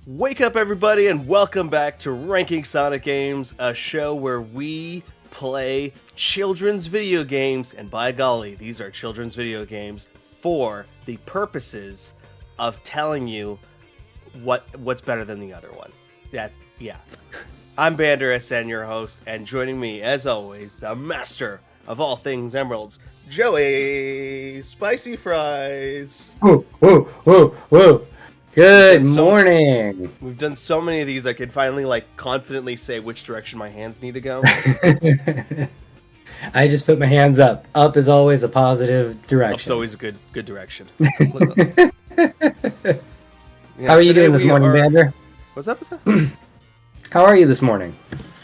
Wake up, everybody, and welcome back to Ranking Sonic Games, a show where we play children's video games, and by golly, these are children's video games for the purposes of telling you what's better than the other one. Yeah. I'm Bander SN, your host, and joining me, as always, the master of all things emeralds, Joey Spicy Fries. Whoa. Good morning. We've done so many of these I can finally confidently say which direction my hands need to go. I just put my hands up. Up is always a positive direction. Up's always a good direction. How are you doing this morning, Bander? What's up? How are you this morning?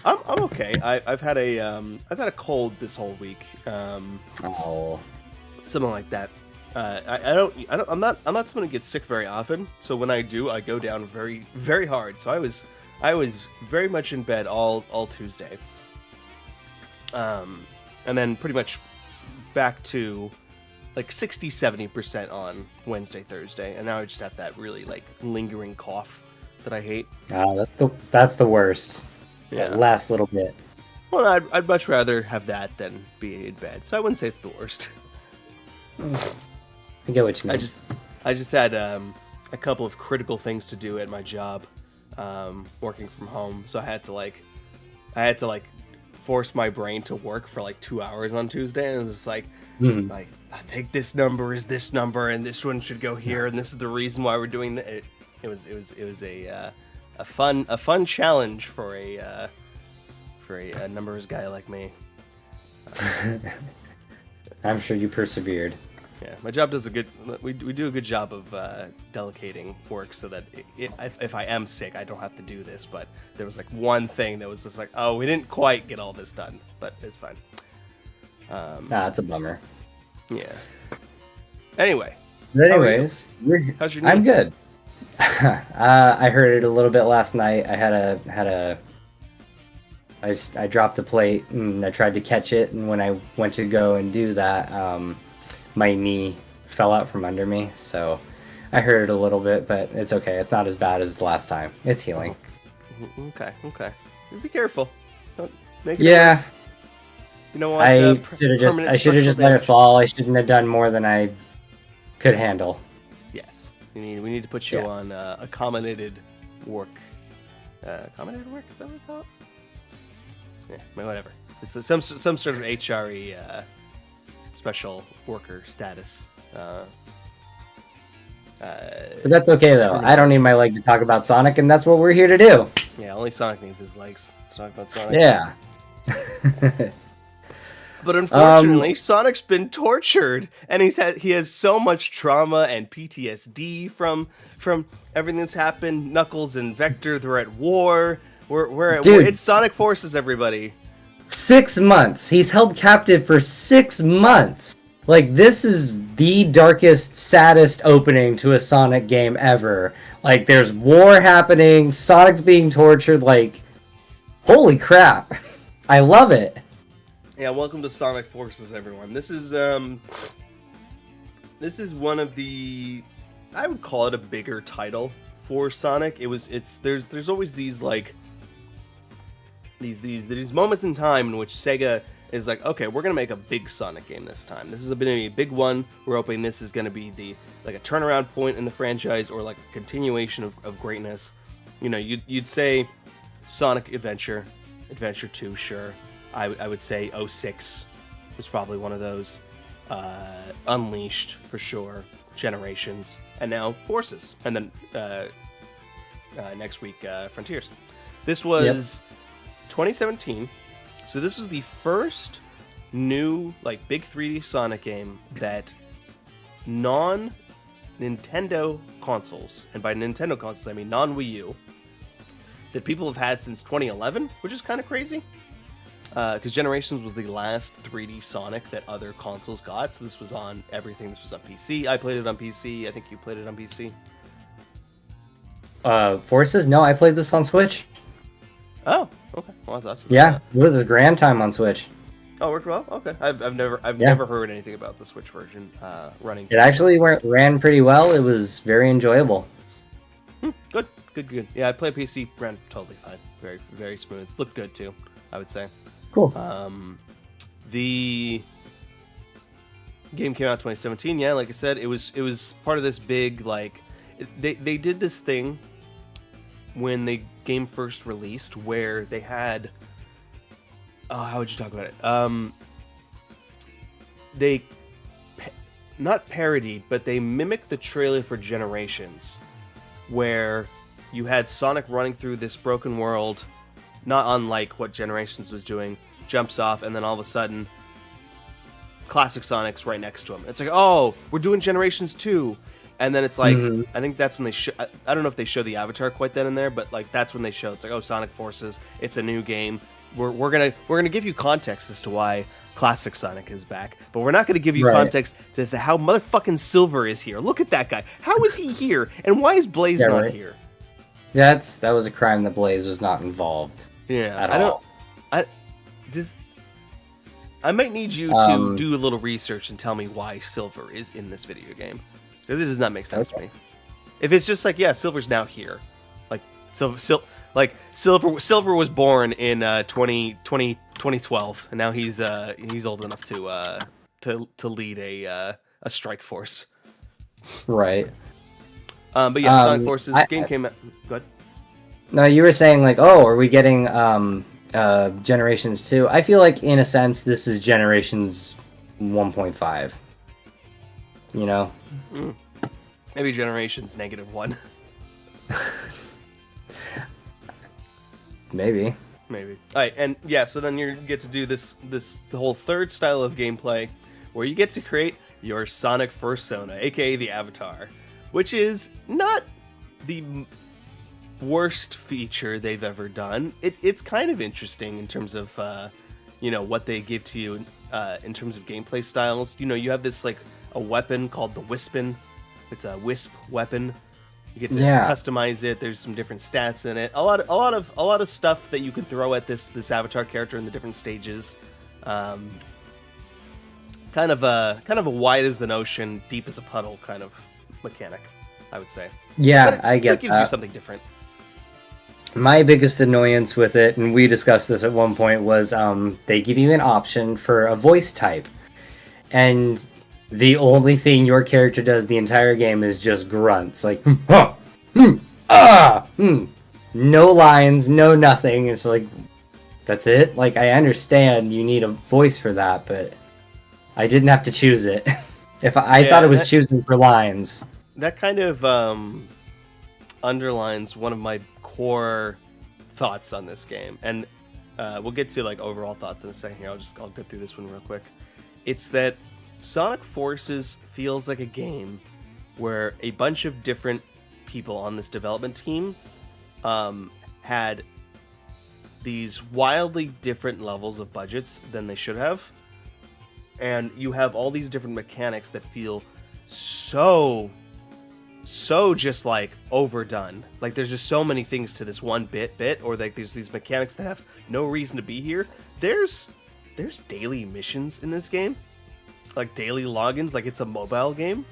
I'm okay. I've had a cold this whole week. Something like that. I'm not someone who gets sick very often, so when I do, I go down very, very hard. So I was very much in bed all Tuesday, and then pretty much back to 60-70% on Wednesday, Thursday, and now I just have that really lingering cough that I hate. That's the worst. Yeah, that last little bit. Well, I'd much rather have that than be in bed, so I wouldn't say it's the worst. I get what you mean. I just had a couple of critical things to do at my job, working from home. So I had to force my brain to work for 2 hours on Tuesday, and it was I think this number is this number, and this one should go here, and this is the reason why we're doing that. It was a fun challenge for a numbers guy like me. I'm sure you persevered. Yeah, my job does we do a good job of delegating work so that if I am sick, I don't have to do this. But there was one thing that was just oh, we didn't quite get all this done, but it's fine. It's a bummer. Yeah. Anyways, how's your knee? I'm good. I heard it a little bit last night. I dropped a plate and I tried to catch it, and when I went to go and do that, my knee fell out from under me, so I hurt it a little bit, but it's okay. It's not as bad as the last time. It's healing. Okay. Be careful. Don't make it worse. You know what? I should have just let it fall. I shouldn't have done more than I could handle. Yes. We need to put you on accommodated work. Accommodated work? Is that what it's called? Yeah, whatever. It's some sort of HRE special worker status. But that's okay though. I don't need my leg to talk about Sonic, and that's what we're here to do. Yeah, only Sonic needs his legs to talk about Sonic. Yeah. But unfortunately, Sonic's been tortured, and he has so much trauma and PTSD from everything that's happened. Knuckles and Vector, they're at war. It's Sonic Forces, everybody. 6 months. He's held captive for 6 months. This is the darkest, saddest opening to a Sonic game ever. There's war happening, Sonic's being tortured, holy crap. I love it. Yeah, welcome to Sonic Forces, everyone. This is one of the, I would call it a bigger title for Sonic. There's always these these moments in time in which Sega is okay, we're gonna make a big Sonic game this time. This is gonna be a big one. We're hoping this is gonna be a turnaround point in the franchise, or a continuation of greatness. You'd say Sonic Adventure 2, sure. I would say 06 was probably one of those. Unleashed for sure. Generations, and now Forces, and then next week Frontiers. This was 2017, so this was the first new big 3D Sonic game that non-Nintendo consoles, and by Nintendo consoles I mean non-Wii U, that people have had since 2011, which is kind of crazy. Because Generations was the last 3D Sonic that other consoles got, so this was on everything. This was on PC. I played it on PC. I think you played it on PC. Forces? No, I played this on Switch. Oh, okay. Well, that's it was a grand time on Switch. Oh, it worked well. Okay, I've never heard anything about the Switch version running. It actually ran pretty well. It was very enjoyable. Good. good. Yeah, I played PC, ran totally fine. Very, very smooth. Looked good too, I would say. Cool. The game came out 2017. Yeah, like I said, it was part of this big they did this thing when the game first released where they had how would you talk about it? They not parodied, but they mimicked the trailer for Generations, where you had Sonic running through this broken world, not unlike what Generations was doing, jumps off, and then all of a sudden, classic Sonic's right next to him. It's like, oh, we're doing Generations 2. And then it's like, I think that's when they I don't know if they show the avatar quite then and there, but like that's when they show, it's like, oh, Sonic Forces, it's a new game. We're gonna give you context as to why classic Sonic is back, but we're not gonna give you context as to how motherfucking Silver is here. Look at that guy. How is he here? And why is Blaze not here? That was a crime that Blaze was not involved. Yeah, at all. I might need you to do a little research and tell me why Silver is in this video game. Because this does not make sense to me. If it's just like, yeah, Silver's now here. Like, Silver was born in 2012, and now he's old enough to lead a strike force. Right. But yeah, Sonic Forces game came out. Go ahead. No, you were saying like, oh, are we getting Generations 2? I feel like in a sense this is Generations 1.5. You know? Maybe Generations -1. Maybe. All right, and yeah, so then you get to do the whole third style of gameplay, where you get to create your Sonic Fursona, aka the Avatar, which is not the worst feature they've ever done. It's kind of interesting in terms of what they give to you in terms of gameplay styles. You have this like a weapon called the Wispin. It's a Wisp weapon. You get to customize it. There's some different stats in it. A lot of stuff that you can throw at this Avatar character in the different stages. Kind of a wide as an ocean, deep as a puddle kind of mechanic, I would say. Yeah, I get that. It gives you something different. My biggest annoyance with it, and we discussed this at one point, was they give you an option for a voice type, and the only thing your character does the entire game is just grunts, like no lines, no nothing. It's like, that's it. Like, I understand you need a voice for that, but I didn't have to choose it. If I thought it was choosing for lines. That kind of underlines one of my core thoughts on this game, and we'll get to like overall thoughts in a second here. I'll go through this one real quick. It's that Sonic Forces feels like a game where a bunch of different people on this development team had these wildly different levels of budgets than they should have, and you have all these different mechanics that feel so just like overdone. Like there's just so many things to this one bit, or like there's these mechanics that have no reason to be here. There's daily missions in this game, like daily logins, like it's a mobile game,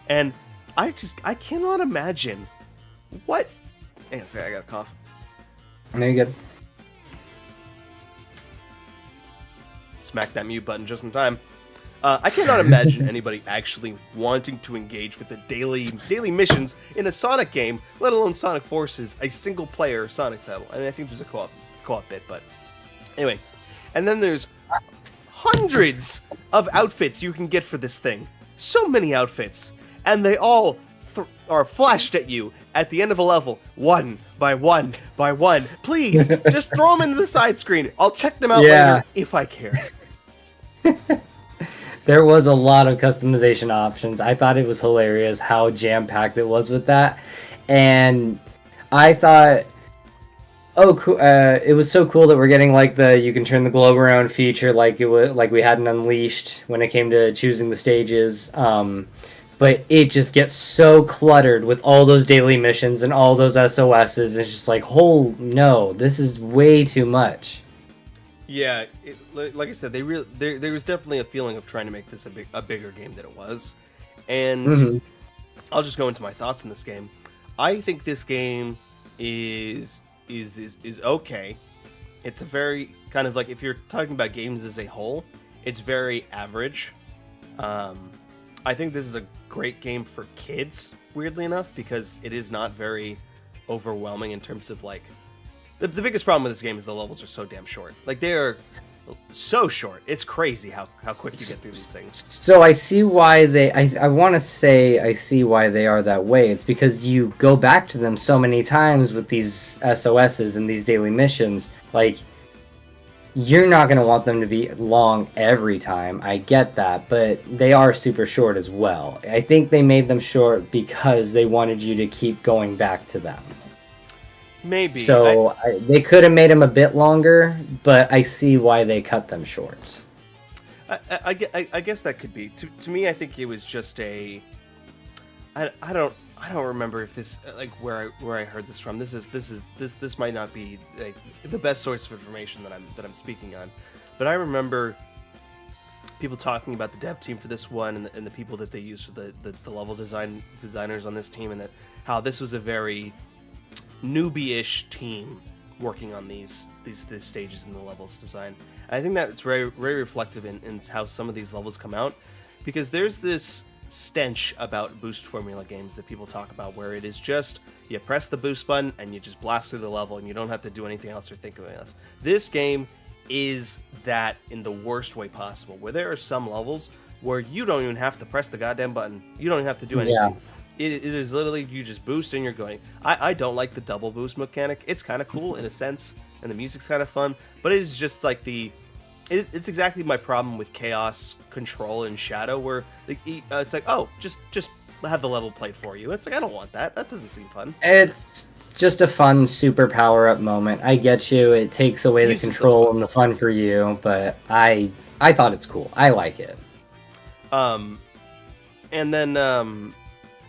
and I cannot imagine what. Hang on a second, I got a cough. No, you're good. Smack that mute button just in time. I cannot imagine anybody actually wanting to engage with the daily missions in a Sonic game, let alone Sonic Forces, a single-player Sonic title. I mean, I think there's a co-op bit, but anyway. And then there's hundreds of outfits you can get for this thing. So many outfits, and they all are flashed at you at the end of a level, one by one by one. Please, just throw them into the side screen. I'll check them out later if I care. There was a lot of customization options. I thought it was hilarious how jam-packed it was with that. And I thought, it was so cool that we're getting like you can turn the globe around feature like it was like we hadn't unleashed when it came to choosing the stages. But it just gets so cluttered with all those daily missions and all those SOSs. It's just like, no, this is way too much. Yeah, like I said, there was definitely a feeling of trying to make this a bigger game than it was. And I'll just go into my thoughts on this game. I think this game is okay. It's a very kind of like, if you're talking about games as a whole, it's very average. I think this is a great game for kids, weirdly enough, because it is not very overwhelming in terms of like the biggest problem with this game is the levels are so damn short. Like, they are so short. It's crazy how quick you get through these things. So I see why I want to say I see why they are that way. It's because you go back to them so many times with these SOSs and these daily missions. Like, you're not going to want them to be long every time. I get that, but they are super short as well. I think they made them short because they wanted you to keep going back to them. Maybe. So they could have made them a bit longer, but I see why they cut them short. I guess that could be. To me, I think it was just a. I don't remember if this, like, where I heard this from. This might not be like the best source of information that I'm speaking on, but I remember people talking about the dev team for this one and the people that they used for the level designers on this team, and that how this was a very newbie-ish team working on these stages in the levels design. And I think that it's very, very reflective in how some of these levels come out, because there's this stench about boost formula games that people talk about, where it is just you press the boost button and you just blast through the level and you don't have to do anything else or think of anything else. This game is that in the worst way possible, where there are some levels where you don't even have to press the goddamn button. You don't even have to do anything. Yeah. It is literally, you just boost and you're going. I don't like the double boost mechanic. It's kind of cool in a sense, and the music's kind of fun, but it is just like it's exactly my problem with Chaos Control and Shadow, where it's like, oh, just have the level played for you. It's like, I don't want that. That doesn't seem fun. It's just a fun super power-up moment. I get you. It takes away the control and the fun for you, but I thought it's cool. I like it. And then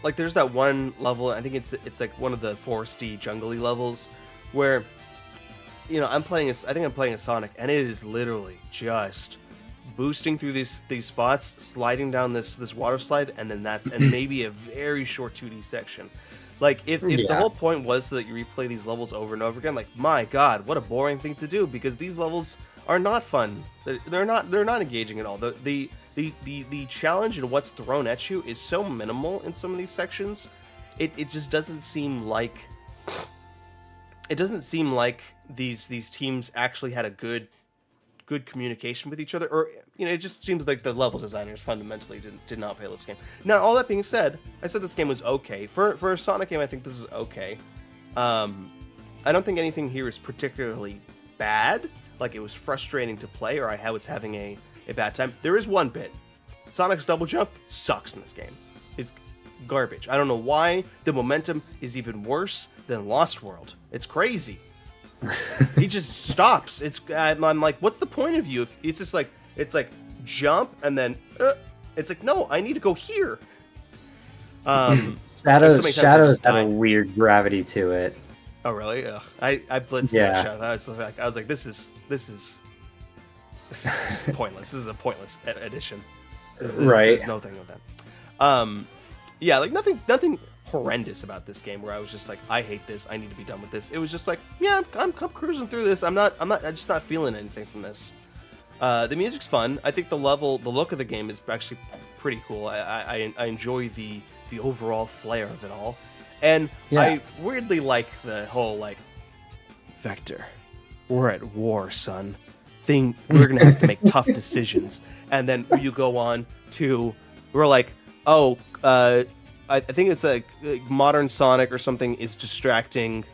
like, there's that one level, I think it's like one of the foresty, jungly levels, where, you know, I think I'm playing a Sonic, and it is literally just boosting through these spots, sliding down this water slide, and then and maybe a very short 2D section. Like, if the whole point was so that you replay these levels over and over again, like, my god, what a boring thing to do, because these levels are not fun. They're not engaging at all. The challenge and what's thrown at you is so minimal in some of these sections. It just doesn't seem like these teams actually had a good communication with each other, or, you know, it just seems like the level designers fundamentally did not play this game. Now, all that being said, I said this game was okay. For a Sonic game, I think this is okay. I don't think anything here is particularly bad, like it was frustrating to play or I was having a bad time. There is one bit. Sonic's double jump sucks in this game. It's garbage. I don't know why the momentum is even worse than Lost World. It's crazy. He just stops. I'm like, what's the point of you? If it's just like, it's like jump and then it's like, no, I need to go here. Shadows have a weird gravity to it. Oh really? Ugh. I blitzed that shot. I was like, this is pointless. This is a pointless edition. There's no thing with that. Yeah, like nothing horrendous about this game where I was just like, I hate this. I need to be done with this. It was just like, yeah, I'm cruising through this. I'm just not feeling anything from this. The music's fun. I think the look of the game is actually pretty cool. I enjoy the overall flair of it all, and I weirdly like the whole like, Vector, we're at war, son. We're gonna have to make tough decisions, and then you go on to, we're like, oh, I think it's like modern Sonic or something is distracting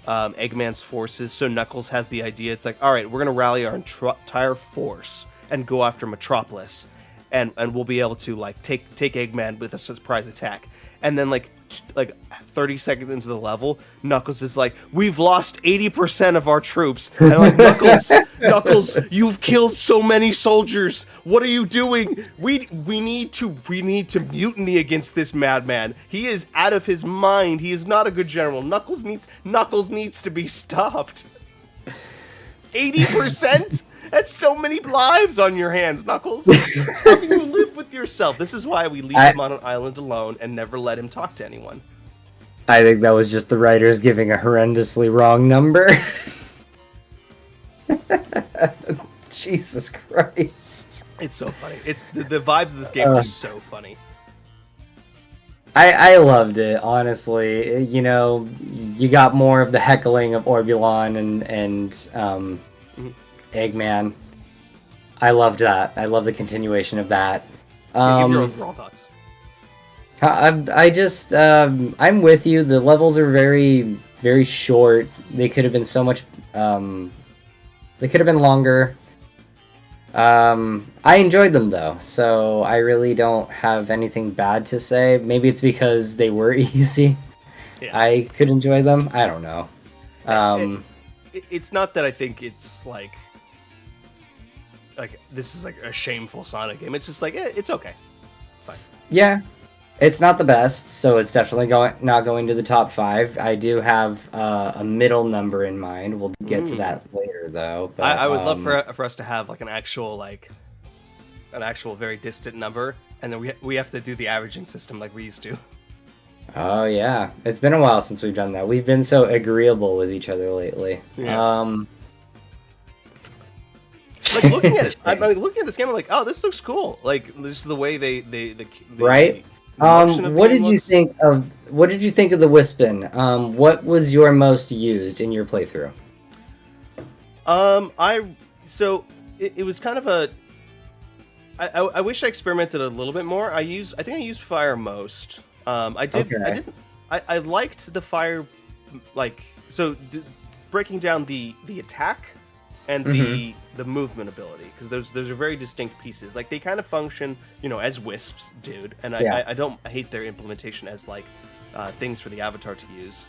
Eggman's forces, so Knuckles has the idea. It's like, all right, we're gonna rally our entire force and go after Metropolis, and we'll be able to like take Eggman with a surprise attack. And then like 30 seconds into the level, Knuckles is like, we've lost 80% of our troops. And I'm like, Knuckles, you've killed so many soldiers. What are you doing? We need to mutiny against this madman. He is out of his mind. He is not a good general. Knuckles needs to be stopped. 80%? That's so many lives on your hands, Knuckles. How can you live with yourself? This is why we leave him on an island alone and never let him talk to anyone. I think that was just the writers giving a horrendously wrong number. Jesus Christ. It's so funny. It's the vibes of this game are so funny. I loved it, honestly. You know, you got more of the heckling of Orbulon and Eggman. I loved that. I love the continuation of that. Give your overall thoughts. I just I'm with you. The levels are very, very short. They could have been so much. They could have been longer. I enjoyed them though, so I really don't have anything bad to say. Maybe it's because they were easy. Yeah. I could enjoy them. I don't know. It's not that I think it's like this is like a shameful Sonic game. It's just like it's okay. It's fine. Yeah, it's not the best, so it's definitely not going to the top 5. I do have a middle number in mind. We'll get to that later, though. But, I would love for us to have like an actual very distant number, and then we have to do the averaging system like we used to. Oh yeah, it's been a while since we've done that. We've been so agreeable with each other lately. Yeah. Like looking at it, I'm looking at this game. I'm like, oh, this looks cool. Like this is the way they right. What did you think of the Wispin? What was your most used in your playthrough? It was kind of a. I wish I experimented a little bit more. I think I used fire most. I liked the fire, breaking down the attack and the movement ability, because those are very distinct pieces. Like they kind of function, as wisps, dude. And I hate their implementation as things for the avatar to use.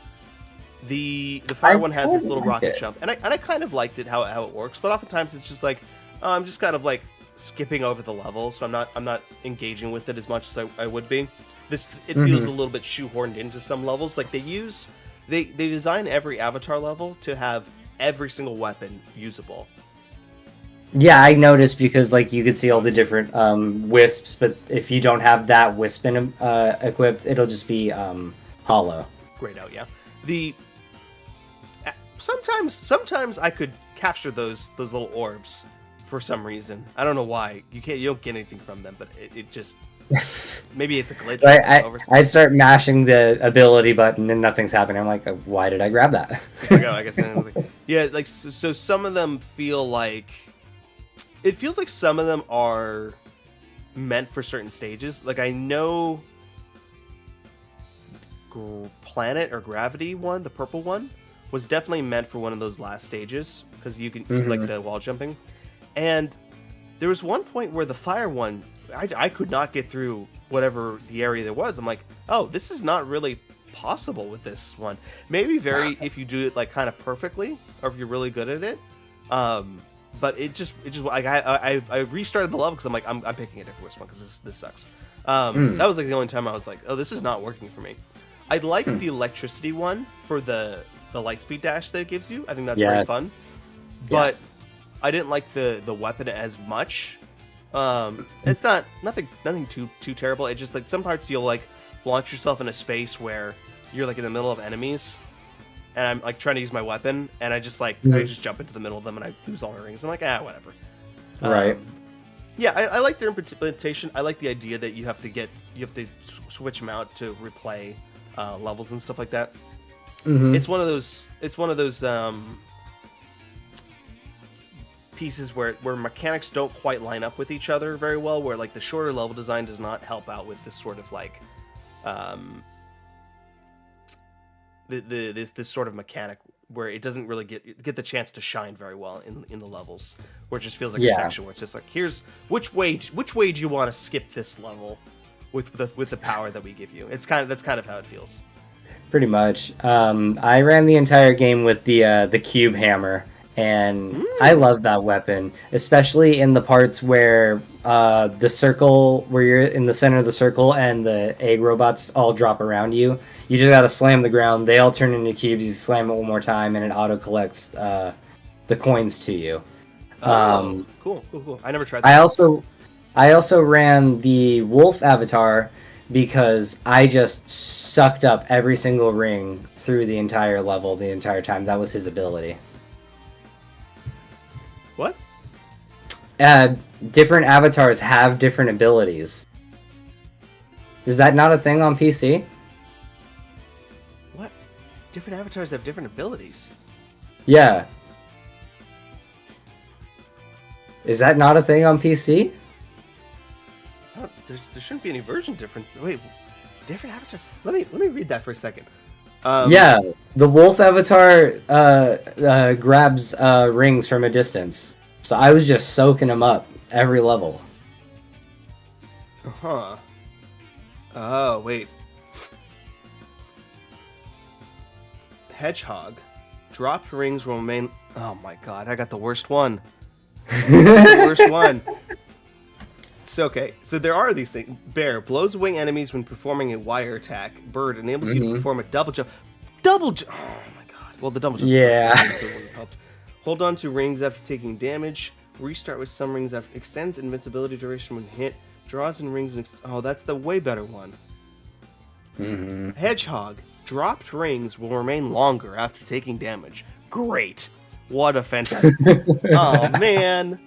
The fire one has this little rocket jump, and I kind of liked it how it works. But oftentimes it's just like I'm just kind of like skipping over the level, so I'm not engaging with it as much as I would be. It feels a little bit shoehorned into some levels. Like they design every avatar level to have every single weapon usable. Yeah, I noticed, because you could see all the different wisps, but if you don't have that Wispin equipped, it'll just be hollow. Grayed out, yeah. Sometimes I could capture those little orbs for some reason. I don't know why. You don't get anything from them, but it just maybe it's a glitch. I start mashing the ability button and nothing's happening. I'm like, why did I grab that? It's like, oh, I guess yeah. So some of them feel like it feels like some of them are meant for certain stages. Like I know Planet or Gravity one, the purple one, was definitely meant for one of those last stages, because you can use like the wall jumping. And there was one point where the fire one, I could not get through whatever the area there was. I'm like, oh, this is not really possible with this one. Maybe if you do it like kind of perfectly, or if you're really good at it. But it just like I restarted the level because I'm like I'm picking a different Wisp one because this sucks. That was like the only time I was like, oh, this is not working for me. I like the electricity one for the light speed dash that it gives you. I think that's very fun. But I didn't like the weapon as much. It's nothing too terrible. It's just like some parts you'll like launch yourself in a space where you're like in the middle of enemies, and I'm like trying to use my weapon, and I just I just jump into the middle of them and I lose all my rings. I'm like, whatever. Right. Yeah, I like their implementation. I like the idea that you have to switch them out to replay levels and stuff like that. It's one of those pieces where mechanics don't quite line up with each other very well, where like the shorter level design does not help out with this sort of like this sort of mechanic where it doesn't really get the chance to shine very well in the levels, where it just feels like a section where it's just like, here's which way do you want to skip this level with the power that we give you. That's kind of how it feels. Pretty much. I ran the entire game with the cube hammer, and I love that weapon, especially in the parts where the circle, where you're in the center of the circle and the egg robots all drop around you. You just gotta slam the ground. They all turn into cubes. You slam it one more time, and it auto collects the coins to you. Cool. I never tried that. I also ran the wolf avatar, because I just sucked up every single ring through the entire level the entire time. That was his ability. What? Different avatars have different abilities. Is that not a thing on PC? What? Different avatars have different abilities. Yeah. Is that not a thing on PC? Oh, there shouldn't be any version difference. Wait, different avatar. Let me read that for a second. Yeah, the wolf avatar grabs rings from a distance. So I was just soaking them up every level. Huh. Oh, wait. Hedgehog. Dropped rings will remain... Oh my god, I got the worst one. The worst one. It's okay. So there are these things. Bear. Blows away enemies when performing a wire attack. Bird. Enables you to perform a double jump. Double jump! Oh my god. Well, the double jump sucks, so it wouldn't help. Hold on to rings after taking damage. Restart with some rings after... Extends invincibility duration when hit. Draws in rings and... Oh, that's the way better one. Hedgehog. Dropped rings will remain longer after taking damage. Great. What a fantastic... Oh, man.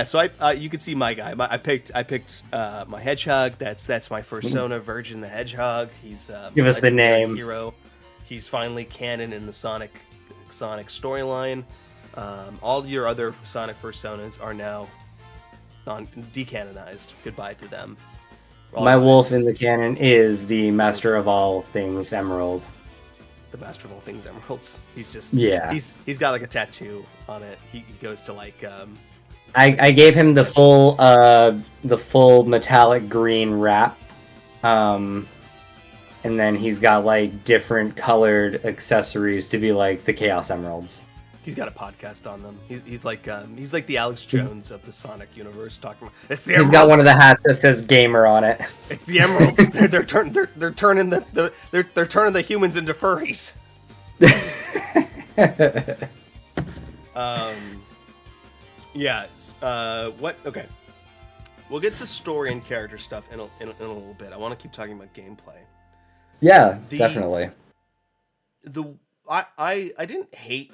So you can see my guy. I picked my Hedgehog. That's my persona, Virgin the Hedgehog. He's Give us the name. Hero. He's finally canon in the Sonic storyline. All your other Sonic personas are now decanonized. Goodbye to them. My wolf in the canon is the master of all things emerald. The master of all things emeralds. He's just He's got like a tattoo on it. He goes to like. I gave him the full metallic green wrap, and then he's got like different colored accessories to be like the Chaos Emeralds. He's got a podcast on them. He's like the Alex Jones of the Sonic universe talking about. It's the Emeralds. He's got one of the hats that says gamer on it. It's the Emeralds. they're turning the humans into furries. What? Okay. We'll get to story and character stuff in a little bit. I want to keep talking about gameplay. Yeah, definitely. I didn't hate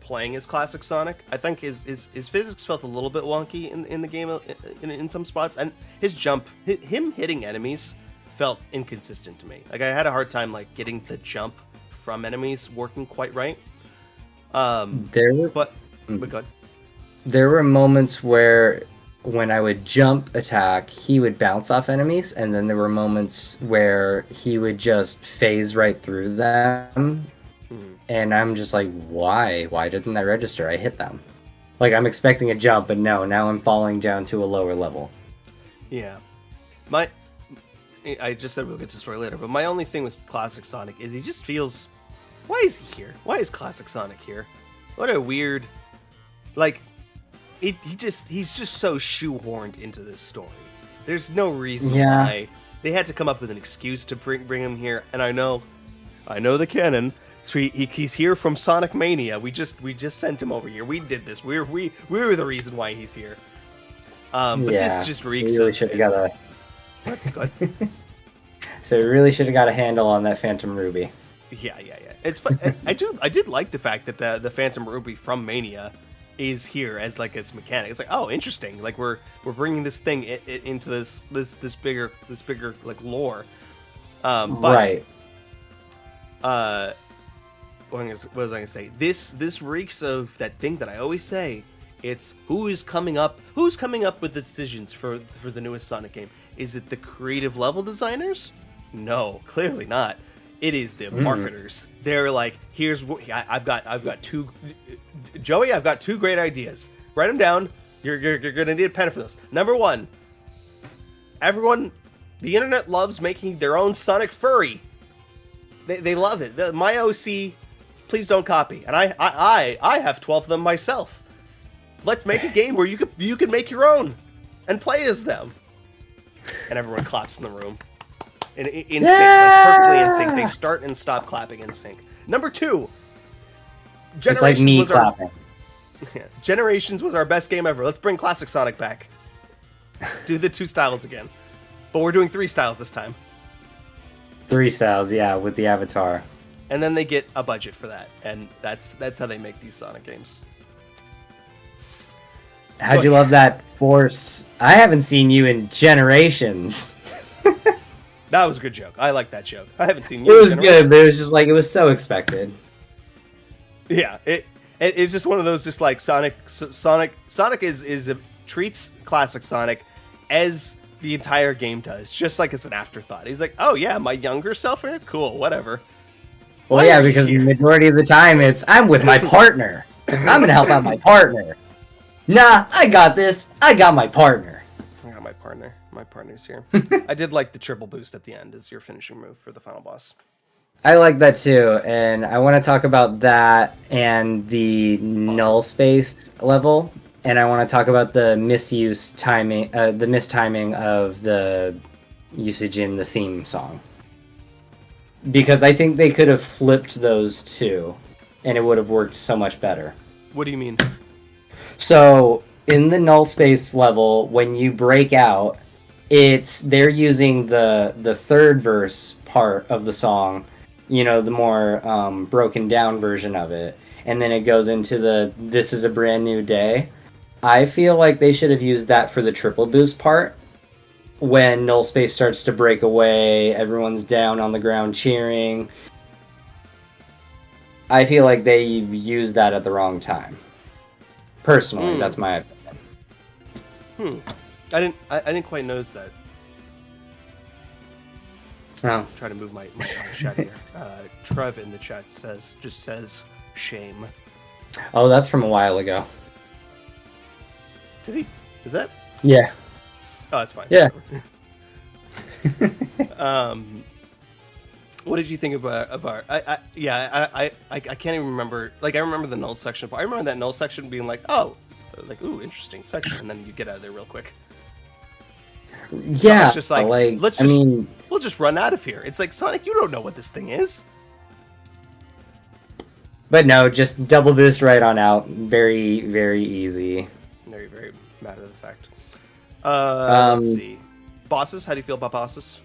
playing as classic Sonic. I think his physics felt a little bit wonky in the game in some spots, and his jump, him hitting enemies, felt inconsistent to me. Like I had a hard time like getting the jump from enemies working quite right. But go ahead. There were moments where when I would jump attack, he would bounce off enemies, and then there were moments where he would just phase right through them. And I'm just like, why? Why didn't that register? I hit them. Like, I'm expecting a jump, but no, now I'm falling down to a lower level. Yeah. I just said we'll get to the story later, but my only thing with Classic Sonic is he just feels... Why is he here? Why is Classic Sonic here? What a weird... Like, he's just so shoehorned into this story. There's no reason why. They had to come up with an excuse to bring him here, and I know the canon... So he's here from Sonic Mania. We just sent him over here. We did this. We were the reason why he's here. But this just reeks. We really should have got a. What? So we really should have got a handle on that Phantom Ruby. Yeah. It's fun. I did like the fact that the Phantom Ruby from Mania is here as like its mechanic. It's like, oh, interesting. Like we're bringing this thing into this bigger like lore. Right. What was I gonna say? This reeks of that thing that I always say. It's who's coming up with the decisions for the newest Sonic game. Is it the creative level designers? No, clearly not. It is the marketers. They're like, here's what I've got two. Joey, I've got two great ideas. Write them down. You're gonna need a pen for those. Number one. Everyone, the internet loves making their own Sonic furry. They love it. My OC, please don't copy. And I have 12 of them myself. Let's make a game where you can make your own and play as them. And everyone claps in the room. In sync, like perfectly in sync. They start and stop clapping in sync. Number two, It's like me clapping. Generations was our best game ever. Let's bring Classic Sonic back. Do the two styles again. but we're doing 3 styles this time. 3 styles, yeah, with the avatar. And then they get a budget for that, and that's how they make these Sonic games. How'd you love that force? I haven't seen you in generations. That was a good joke. I like that joke. I haven't seen you. It was good, but it was just like it was so expected. Yeah, it's just one of those just like Sonic treats classic Sonic as the entire game does, just like it's an afterthought. He's like, oh yeah, my younger self, cool, whatever. Well, yeah, because the majority of the time it's I'm with my partner. I'm gonna help out my partner. Nah, I got this. I got my partner. I got my partner. My partner's here. I did like the triple boost at the end as your finishing move for the final boss. I like that too, and I want to talk about that and the null space level, and I want to talk about the mistiming of the usage in the theme song. Because I think they could have flipped those two, and it would have worked so much better. What do you mean? So, in the null space level, when you break out, they're using the third verse part of the song, you know, the more broken down version of it, and then it goes into the "This is a brand new day." I feel like they should have used that for the triple boost part. When null space starts to break away, everyone's down on the ground cheering. I feel like they used that at the wrong time. Personally, that's my opinion. I didn't quite notice that. Oh. I'm trying to move my chat here. Trev in the chat says shame. Oh, that's from a while ago. Did he? Is that? Yeah. Oh, that's fine. Yeah. What did you think of our? I can't even remember. Like, I remember the null section. I remember that null section being like, oh, like, ooh, interesting section, and then you get out of there real quick. Yeah. Sonic's just like we'll just run out of here. It's like, Sonic, you don't know what this thing is. But no, just double boost right on out. Very, very easy. Very, very matter of the fact. Let's see. Bosses, how do you feel about bosses?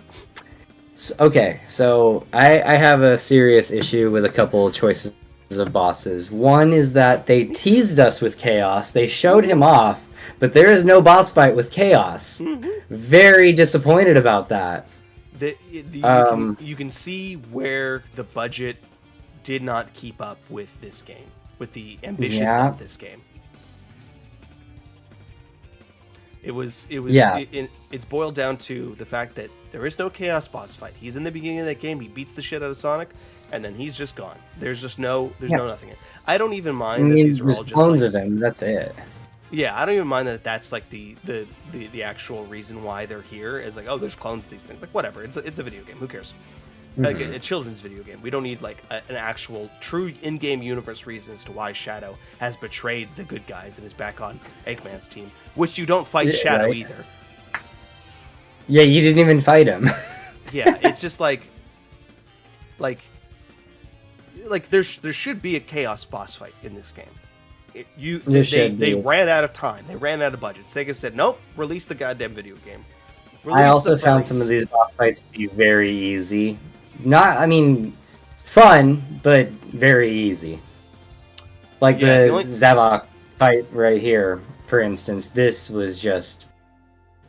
Okay, so I have a serious issue with a couple of choices of bosses. One is that they teased us with Chaos. They showed him off, but there is no boss fight with Chaos. Mm-hmm. Very disappointed about that. You can see where the budget did not keep up with this game, with the ambitions of this game. It's boiled down to the fact that there is no Chaos boss fight. He's in the beginning of that game. He beats the shit out of Sonic, and then he's just gone. There's just no nothing. I don't even mind that these are all just clones of him. That's it. Yeah, I don't even mind that that's like the actual reason why they're here. Is like, oh, there's clones of these things. Like, whatever. It's a video game. Who cares? Like a children's video game. We don't need like an actual true in-game universe reason as to why Shadow has betrayed the good guys and is back on Eggman's team, which you don't fight Shadow either. Yeah, you didn't even fight him. Yeah, it's just like there should be a Chaos boss fight in this game. They ran out of time. They ran out of budget. Sega said, nope, release the goddamn video game. I also found some of these boss fights to be very easy. Fun, but very easy. Like the Zavok fight right here, for instance. This was just,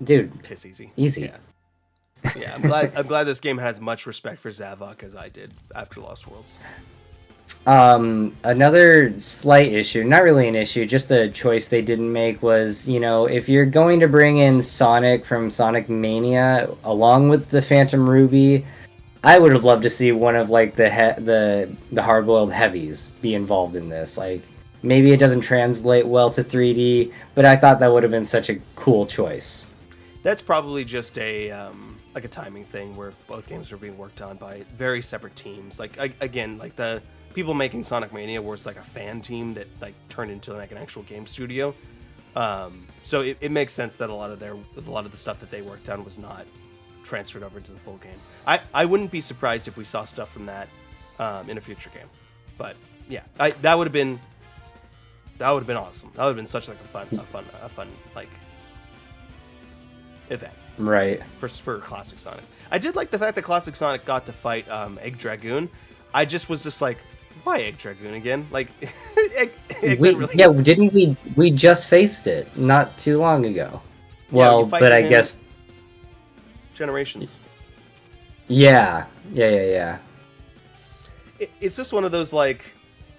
dude, piss easy. Easy. Yeah, I'm glad this game has much respect for Zavok as I did after Lost Worlds. Another slight issue, not really an issue, just a choice they didn't make was, if you're going to bring in Sonic from Sonic Mania along with the Phantom Ruby, I would have loved to see one of like the hard-boiled heavies be involved in this. Like, maybe it doesn't translate well to 3D, but I thought that would have been such a cool choice. That's probably just a timing thing where both games are being worked on by very separate teams. Like, again, like the people making Sonic Mania was like a fan team that like turned into like an actual game studio. So it makes sense that a lot of the stuff that they worked on was not transferred over to the full game. I wouldn't be surprised if we saw stuff from that in a future game. But yeah, that would have been awesome. That would have been such like a fun like event. Right. For Classic Sonic. I did like the fact that Classic Sonic got to fight Egg Dragoon. I just was just like, why Egg Dragoon again? Like, Didn't we just faced it not too long ago? Yeah, Well, but I guess Generations. Yeah. It's just one of those like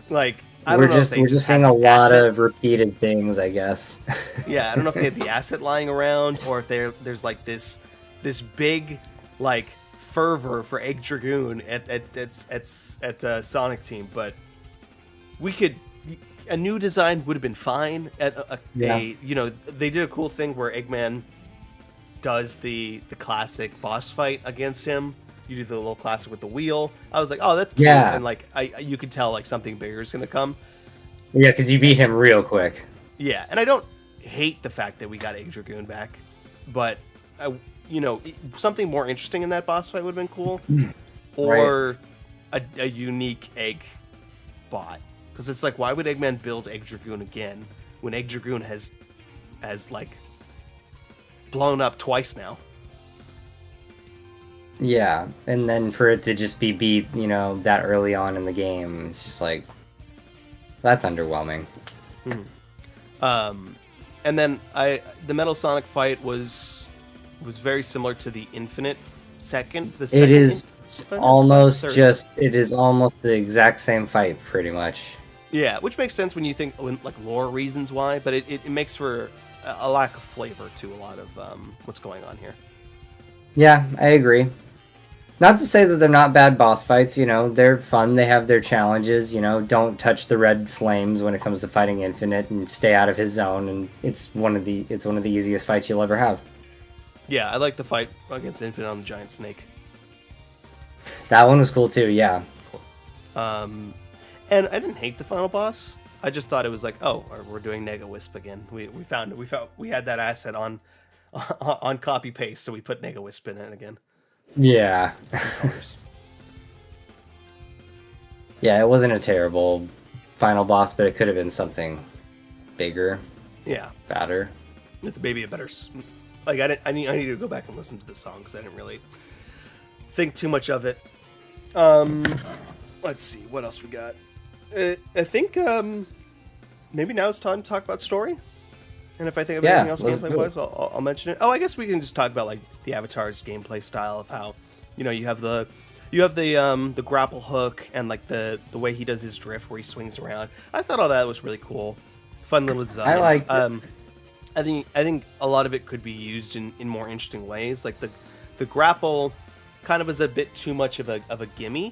I don't know we're if they just seeing a lot of repeated things, I guess. Yeah, I don't know if they had the asset lying around or if there's like this big like fervor for Egg Dragoon at Sonic Team, but a new design would have been fine. They did a cool thing where Eggman does the classic boss fight against him. You do the little classic with the wheel. I was like, oh, that's cute. Yeah. And like you could tell like something bigger is gonna come. Yeah, because you beat him real quick. Yeah, and I don't hate the fact that we got Egg Dragoon back, but something more interesting in that boss fight would have been cool, or a unique egg bot. Because it's like, why would Eggman build Egg Dragoon again when Egg Dragoon has like blown up twice now? Yeah, and then for it to just be beat, that early on in the game, it's just like, that's underwhelming. And then the Metal Sonic fight was very similar to the Infinite second. It is almost the exact same fight, pretty much. Yeah, which makes sense when you think like lore reasons why, but it makes for a lack of flavor to a lot of what's going on here. Yeah, I agree. Not to say that they're not bad boss fights, they're fun, they have their challenges, don't touch the red flames when it comes to fighting Infinite and stay out of his zone, and it's one of the easiest fights you'll ever have. Yeah, I like the fight against Infinite on the giant snake. That one was cool too, yeah. Cool. And I didn't hate the final boss. I just thought it was like, oh, we're doing Nega Wisp again. We had that asset on copy paste, so we put Nega Wisp in it again. Yeah. Yeah, it wasn't a terrible final boss, but it could have been something bigger. Yeah. Badder. With maybe a better... Like, I need to go back and listen to this song, because I didn't really think too much of it. Let's see, what else we got? I think maybe now it's time to talk about story. And if I think of anything else gameplay-wise, I'll mention it. Oh, I guess we can just talk about like the Avatar's gameplay style of how, you have the grapple hook and like the way he does his drift where he swings around. I thought all that was really cool, fun little designs. I liked it. I think a lot of it could be used in more interesting ways. Like the grapple kind of is a bit too much of a gimme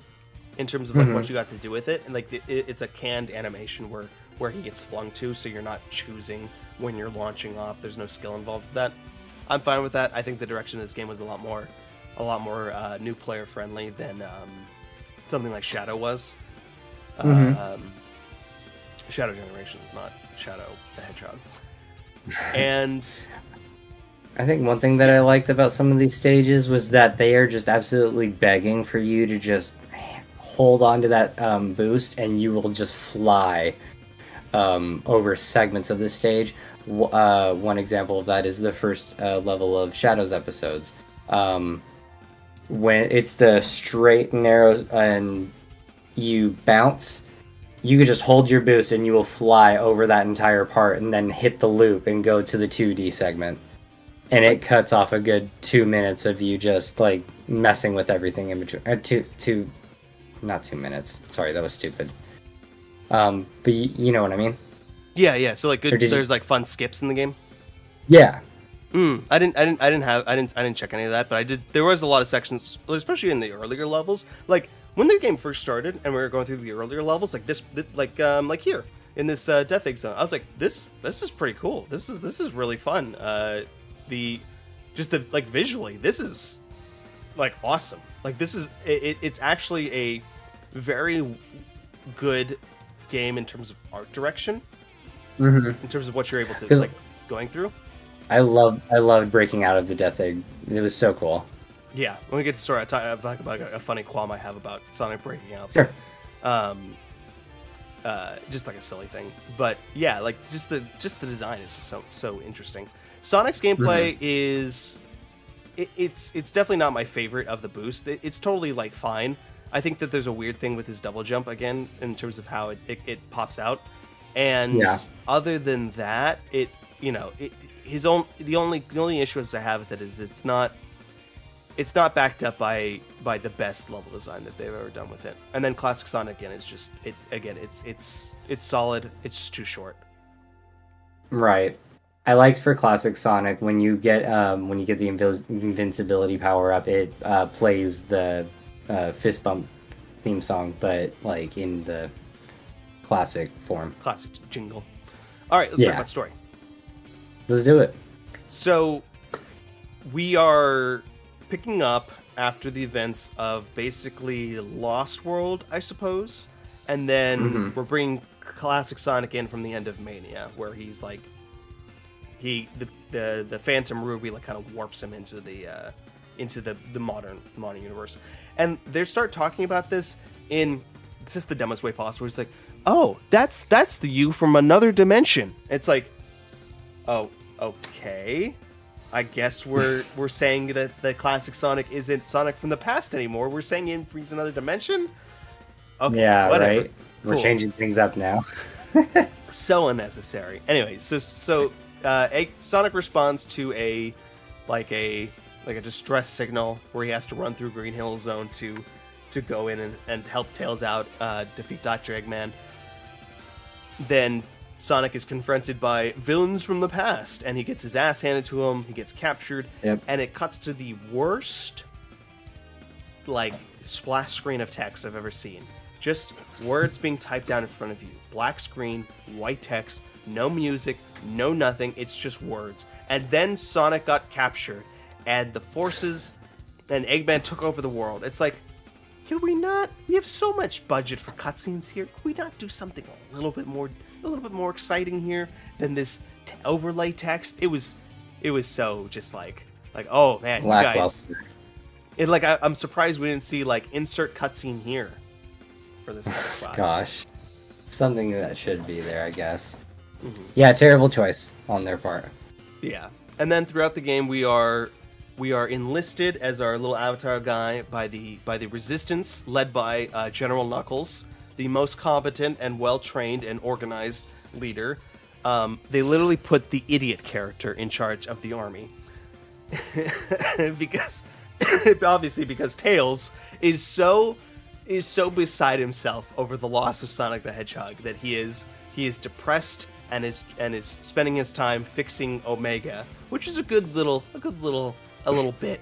in terms of like what you got to do with it, and like it's a canned animation where he gets flung to, so you're not choosing when you're launching off. There's no skill involved with that. I'm fine with that. I think the direction of this game was a lot more new player friendly than something like Shadow was. Shadow Generations, not Shadow the Hedgehog. And I think one thing that I liked about some of these stages was that they are just absolutely begging for you to just hold on to that boost, and you will just fly over segments of the stage. One example of that is the first level of Shadows episodes. When it's the straight and narrow and you bounce, you can just hold your boost and you will fly over that entire part and then hit the loop and go to the 2D segment. And it cuts off a good 2 minutes of you just like messing with everything in between. Not 2 minutes. Sorry, that was stupid. But you know what I mean? Yeah. So like, there's like fun skips in the game. Yeah. I didn't check any of that, but I did. There was a lot of sections, especially in the earlier levels. Like when the game first started and we were going through the earlier levels, like like here in this Death Egg Zone, I was like, this is pretty cool. This is really fun. Like visually, this is like awesome. Like this is it's actually a very good game in terms of art direction, in terms of what you're able to like going through. I loved breaking out of the Death Egg. It was so cool. Yeah, when we get to story, I'll talk about a funny qualm I have about Sonic breaking out. Sure. Just like a silly thing, but yeah, like just the design is so interesting. Sonic's gameplay is it's definitely not my favorite of the boost. It's totally like fine. I think that there's a weird thing with his double jump again in terms of how it pops out. And other than that, the only issues I have with it is it's not backed up by the best level design that they've ever done with it. And then Classic Sonic again is just it's solid. It's just too short. Right. I liked for Classic Sonic when you get the invincibility power up, it plays the fist bump theme song, but like in the classic form. Classic jingle. All right, let's talk about story. Let's do it. So we are picking up after the events of basically Lost World, I suppose, and then we're bringing Classic Sonic in from the end of Mania, where he's like the Phantom Ruby like kind of warps him into the modern universe, and they start talking about this in just the dumbest way possible. It's like, oh, that's the you from another dimension. It's like, oh, okay. I guess we're saying that the classic Sonic isn't Sonic from the past anymore. We're saying he's another dimension. Okay, yeah, whatever. Right. We're changing things up now. So unnecessary. Anyway, so Sonic responds to a distress signal where he has to run through Green Hill Zone to go in and help Tails out, defeat Dr. Eggman. Then Sonic is confronted by villains from the past, and he gets his ass handed to him. He gets captured, and it cuts to the worst splash screen of text I've ever seen. Just words being typed down in front of you. Black screen, white text, no music, no nothing. It's just words. And then Sonic got captured, and the forces and Eggman took over the world. It's like, can we not? We have so much budget for cutscenes here. Can we not do something a little bit more exciting here than this overlay text? It was so just like oh man, you guys. I'm surprised we didn't see insert cutscene here for this kind of spot. Gosh, something that should be there, I guess. Yeah, terrible choice on their part. Yeah, and then throughout the game we are enlisted as our little avatar guy by the Resistance, led by General Knuckles, the most competent and well-trained and organized leader. They literally put the idiot character in charge of the army. because Tails is so beside himself over the loss of Sonic the Hedgehog that he is depressed and is spending his time fixing Omega, which is a good little bit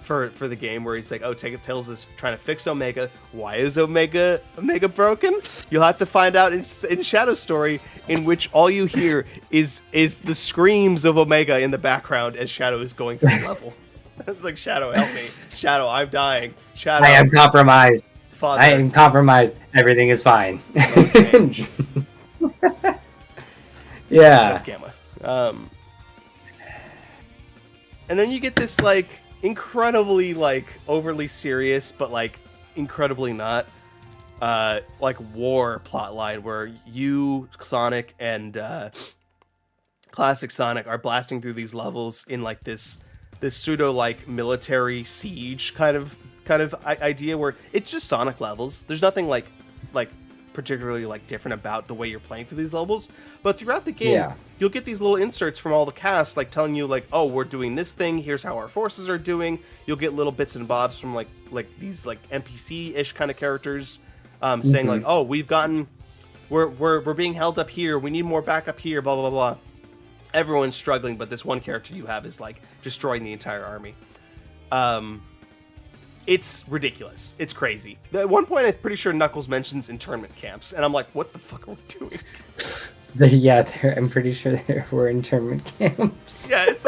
for the game where he's like, oh, Tails is trying to fix Omega. Why is Omega broken? You'll have to find out in Shadow's story, in which all you hear is the screams of Omega in the background as Shadow is going through the level. It's like, Shadow, help me. Shadow, I'm dying. Shadow, I am compromised. Father. I am compromised. Everything is fine. Yeah. That's Gamma. And then you get this incredibly overly serious but incredibly not war plotline where you, Sonic, and Classic Sonic are blasting through these levels in this pseudo military siege kind of idea where it's just Sonic levels. There's nothing particularly different about the way you're playing through these levels, but throughout the game you'll get these little inserts from all the cast telling you oh, we're doing this thing, here's how our forces are doing. You'll get little bits and bobs from these NPC-ish kind of characters saying oh, we're being held up here, we need more backup here, blah blah blah. Everyone's struggling, but this one character you have is destroying the entire army. It's ridiculous. It's crazy. At one point, I'm pretty sure Knuckles mentions internment camps, and I'm like, what the fuck are we doing? I'm pretty sure there were internment camps. Yeah, it's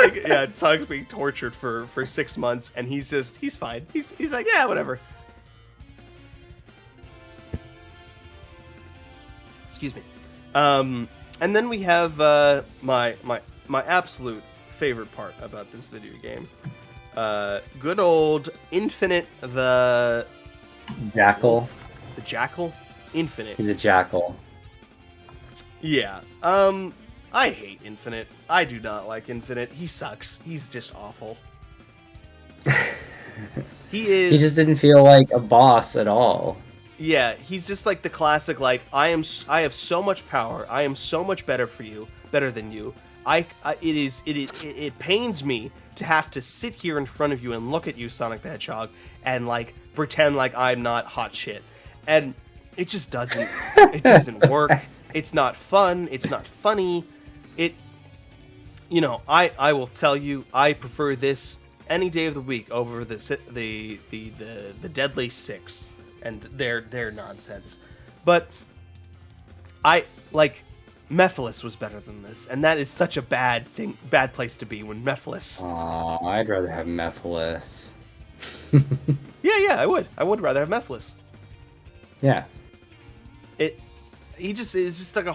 Sonic's being tortured for 6 months, and he's fine. He's like, yeah, whatever. Excuse me. And then we have my absolute favorite part about this video game. Good old Infinite the Jackal. The Jackal? Infinite. He's a jackal. Yeah. I hate Infinite. I do not like Infinite. He sucks. He's just awful. He just didn't feel like a boss at all. Yeah, he's just like the classic, like, I have so much power. I am so much better than you. It pains me to have to sit here in front of you and look at you, Sonic the Hedgehog, and like pretend like I'm not hot shit. And it just doesn't work. It's not fun. It's not funny. I will tell you, I prefer this any day of the week over the Deadly Six and their nonsense. But Mephiles was better than this, and that is such a bad place to be when Mephiles. Aw, I'd rather have Mephiles. Yeah, I would rather have Mephiles. Yeah. He's just like a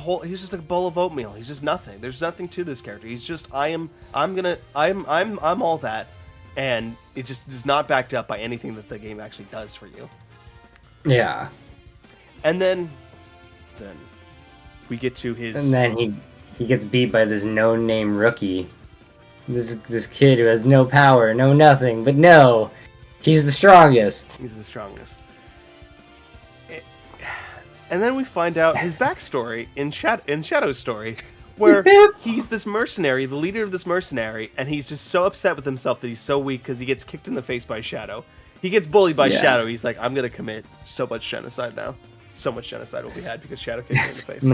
bowl of oatmeal. He's just nothing. There's nothing to this character. He's just I'm all that, and it just is not backed up by anything that the game actually does for you. Yeah. And then we get to his. And then he gets beat by this no-name rookie. This kid who has no power, no nothing, but no, he's the strongest. He's the strongest. And then we find out his backstory in Shadow's story, where he's this mercenary, the leader of this mercenary, and he's just so upset with himself that he's so weak because he gets kicked in the face by Shadow. He gets bullied by Shadow. He's like, I'm going to commit so much genocide now. So much genocide will be had because Shadow kicked me in the face.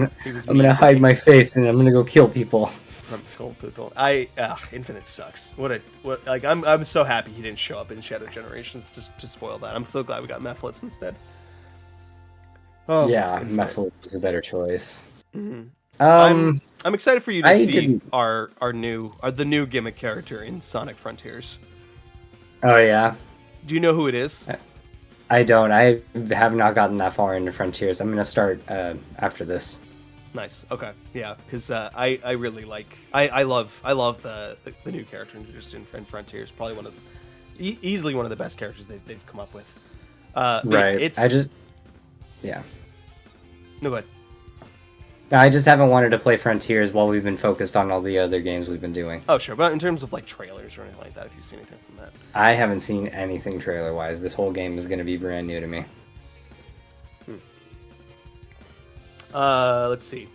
I'm gonna hide my face and I'm gonna go kill people. Infinite sucks. I'm so happy he didn't show up in Shadow Generations to spoil that. I'm so glad we got Mephiles instead. Oh, yeah, Mephiles is a better choice. Mm-hmm. I'm excited for you to see the new gimmick character in Sonic Frontiers. Oh yeah. Do you know who it is? I don't. I have not gotten that far into Frontiers. I'm gonna start after this. Nice. Okay. Yeah, because I really like. I love the new character introduced in Frontiers. Probably easily one of the best characters they've come up with. Right. Yeah. No, go ahead. I just haven't wanted to play Frontiers while we've been focused on all the other games we've been doing. Oh, sure. But in terms of like trailers or anything like that, if you've seen anything from that. I haven't seen anything trailer-wise. This whole game is going to be brand new to me. Let's see.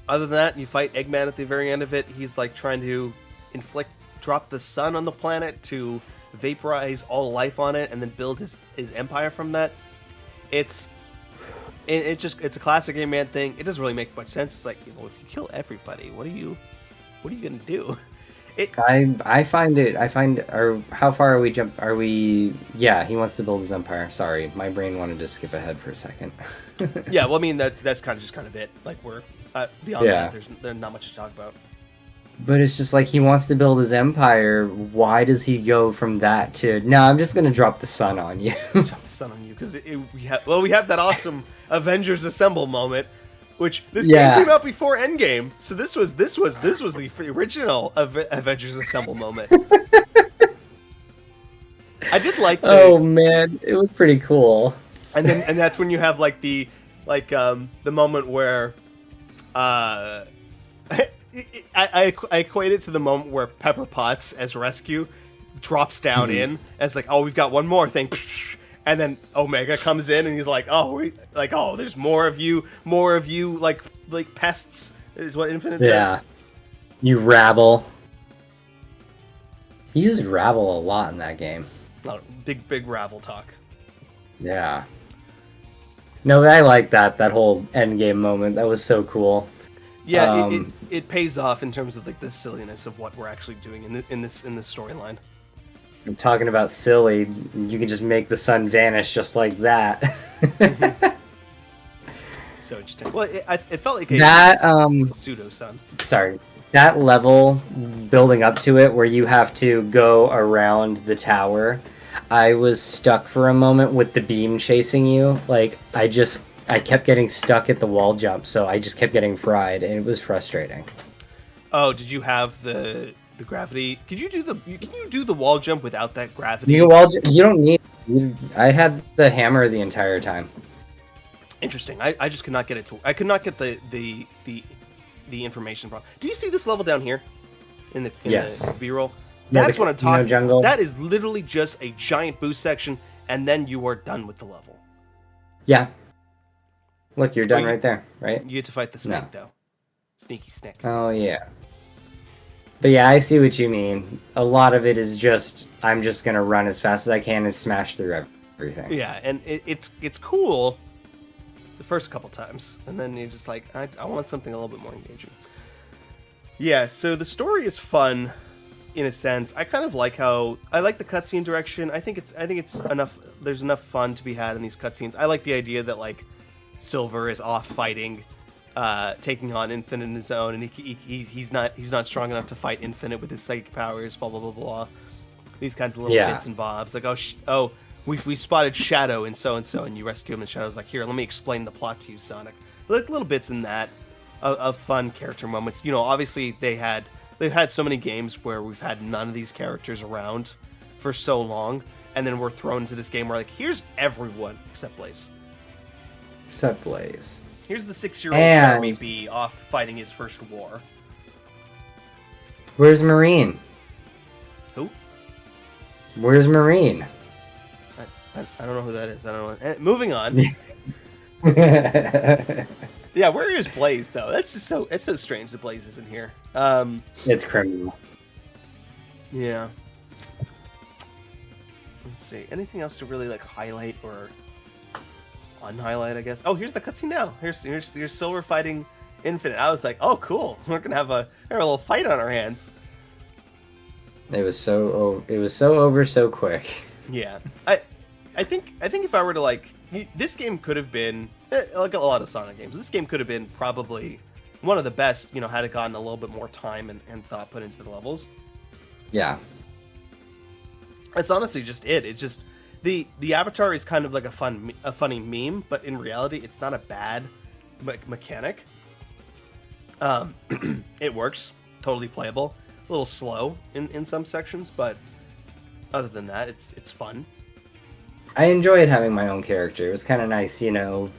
Other than that, you fight Eggman at the very end of it. He's like trying to drop the sun on the planet to vaporize all life on it and then build his empire from that. It's a classic Eggman thing. It doesn't really make much sense. It's like, if you kill everybody, what are you gonna do? How far are we yeah, he wants to build his empire. Sorry, my brain wanted to skip ahead for a second. Yeah, well, I mean, that's kind of it. Like, we're beyond that, there's not much to talk about. But it's just like, he wants to build his empire. Why does he go from that to, no, I'm just gonna drop the sun on you? Drop the sun on you, because we have that awesome Avengers Assemble moment, which this game came out before Endgame, so this was the original Avengers Assemble moment. I did like oh man, it was pretty cool. And that's when you have like the moment where I equate it to the moment where Pepper Potts as Rescue drops down in as like, oh, we've got one more thing. And then Omega comes in and he's like, oh, there's more of you, like pests, is what Infinite said. Yeah. You rabble. He used rabble a lot in that game. Oh, big rabble talk. Yeah. No, but I like that whole endgame moment. That was so cool. Yeah, it pays off in terms of like the silliness of what we're actually doing in this storyline. I'm talking about silly. You can just make the sun vanish just like that. So interesting. Well, it felt like a pseudo sun. Sorry, that level building up to it where you have to go around the tower. I was stuck for a moment with the beam chasing you. Like, I kept getting stuck at the wall jump, so I just kept getting fried, and it was frustrating. Oh, did you have the gravity? Can you do the wall jump without that gravity? You don't need. I had the hammer the entire time. Interesting. I just could not get it to. I could not get the the information problem. Do you see this level down here in the Yes. B-roll? Yeah, That's the what I'm talking jungle. about. That is literally just a giant boost section, and then you are done with the level. Yeah. Look, you're done right there, right? You get to fight the snake, though. Sneaky snake. Oh, yeah. But yeah, I see what you mean. A lot of it is just, I'm just going to run as fast as I can and smash through everything. Yeah, and it's cool the first couple times, and then you're just like, I want something a little bit more engaging. Yeah, so the story is fun in a sense. I kind of like how I like the cutscene direction. I think it's enough. There's enough fun to be had in these cutscenes. I like the idea that like Silver is off fighting, taking on Infinite in his own, and he's not strong enough to fight Infinite with his psychic powers. Blah blah blah blah. These kinds of little bits and bobs, like we spotted Shadow and so, and you rescue him, and Shadow's like, here, let me explain the plot to you, Sonic. Like little bits in that of fun character moments. You know, obviously they've had so many games where we've had none of these characters around for so long, and then we're thrown into this game where like, here's everyone except Blaze. Except Blaze. Here's the 6-year-old Charmy B off fighting his first war. Where's Marine? Who? Where's Marine? I don't know who that is. I don't know. Moving on. Yeah, where is Blaze though? That's just it's so strange that Blaze isn't here. It's criminal. Yeah. Let's see. Anything else to really like highlight or unhighlight? I guess. Oh, here's the cutscene now. Here's Silver fighting Infinite. I was like, oh, cool. We're gonna have a little fight on our hands. It was so over so quick. Yeah. I think if I were to like, this game could have been like a lot of Sonic games. This game could have been probably one of the best, you know, had it gotten a little bit more time and thought put into the levels. Yeah. That's honestly just it. It's just the avatar is kind of like a funny meme, but in reality, it's not a bad mechanic. It works, totally playable. A little slow in some sections, but other than that, it's fun. I enjoyed having my own character. It was kind of nice, you know,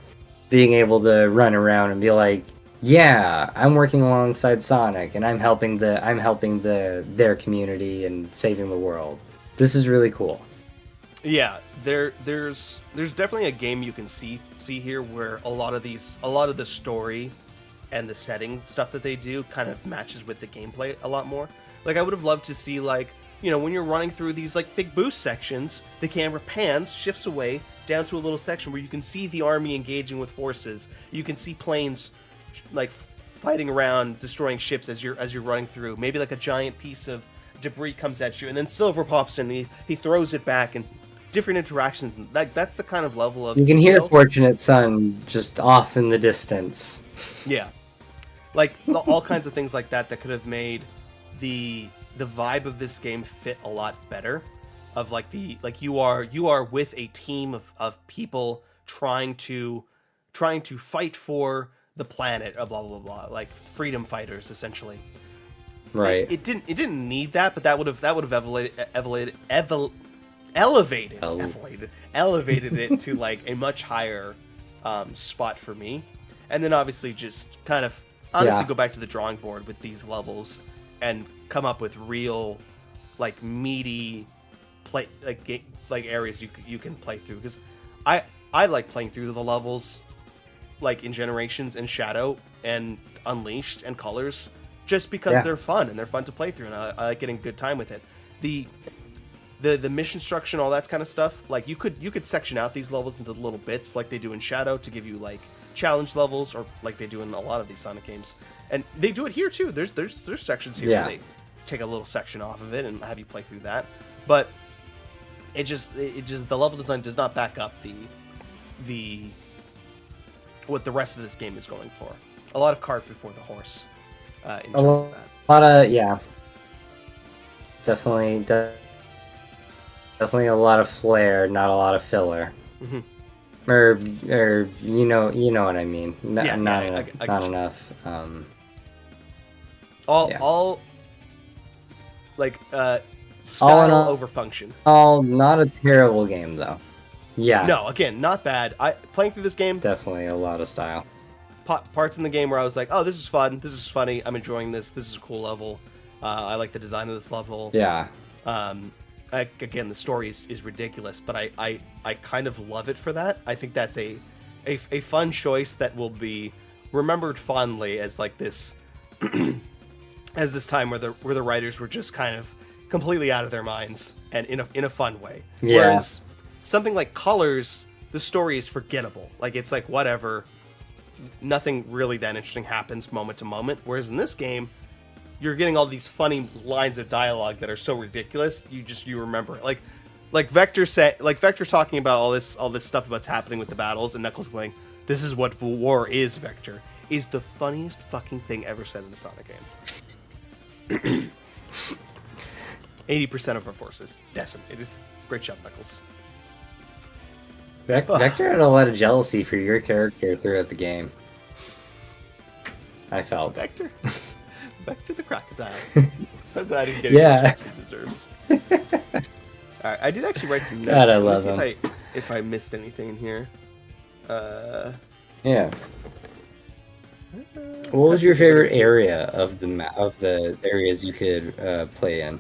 being able to run around and be like, yeah, I'm working alongside Sonic and I'm helping their community and saving the world. This is really cool. Yeah, there's definitely a game you can see here where a lot of the story and the setting stuff that they do kind of matches with the gameplay a lot more. Like I would have loved to see like, you know, when you're running through these like big boost sections, the camera pans, shifts away down to a little section where you can see the army engaging with forces. You can see planes like fighting around, destroying ships as you're running through. Maybe like a giant piece of debris comes at you, and then Silver pops in, and he throws it back, and different interactions. Like that's the kind of level of you can hear detail. Fortunate Son just off in the distance. Yeah, like all kinds of things like that could have made the vibe of this game fit a lot better. Of like you are with a team of people trying to fight for the planet, blah blah blah, like freedom fighters essentially. Right. It didn't need that, but that would have elevated it to like a much higher spot for me. And then obviously just kind of honestly go back to the drawing board with these levels and come up with real like meaty play like areas you can play through, because I like playing through the levels like in Generations and Shadow and Unleashed and Colors, just because they're fun and they're fun to play through, and I like getting a good time with it. The mission structure and all that kind of stuff, like you could section out these levels into little bits like they do in Shadow to give you like challenge levels, or like they do in a lot of these Sonic games, and they do it here too. There's sections here where they take a little section off of it and have you play through that, but it just the level design does not back up the what the rest of this game is going for. A lot of cart before the horse in terms of that. A lot of definitely a lot of flair, not a lot of filler. Mm-hmm. Or you know what I mean. Not enough. All like style over function. Not a terrible game though. Yeah. No, again, not bad. Playing through this game, definitely a lot of style. parts in the game where I was like, oh, this is fun, this is funny, I'm enjoying this is a cool level. I like the design of this level. Yeah. Again, the story is ridiculous, but I kind of love it for that. I think that's a fun choice that will be remembered fondly as like this as this time where the writers were just kind of completely out of their minds and in a fun way. Yeah. Whereas something like Colors, the story is forgettable. Like it's like whatever, nothing really that interesting happens moment to moment. Whereas in this game, you're getting all these funny lines of dialogue that are so ridiculous, you remember it. Like Vector talking about all this stuff that's happening with the battles, and Knuckles going, "This is what war is, Vector," is the funniest fucking thing ever said in a Sonic game. 80% of our forces decimated. Great job, Knuckles. Vector had a lot of jealousy for your character throughout the game. I felt. Vector the crocodile. So glad he's getting the respect he deserves. Alright, I did actually write some notes. God, I Let's love see him. if I missed anything in here. Yeah. What was your favorite area of the areas you could play in?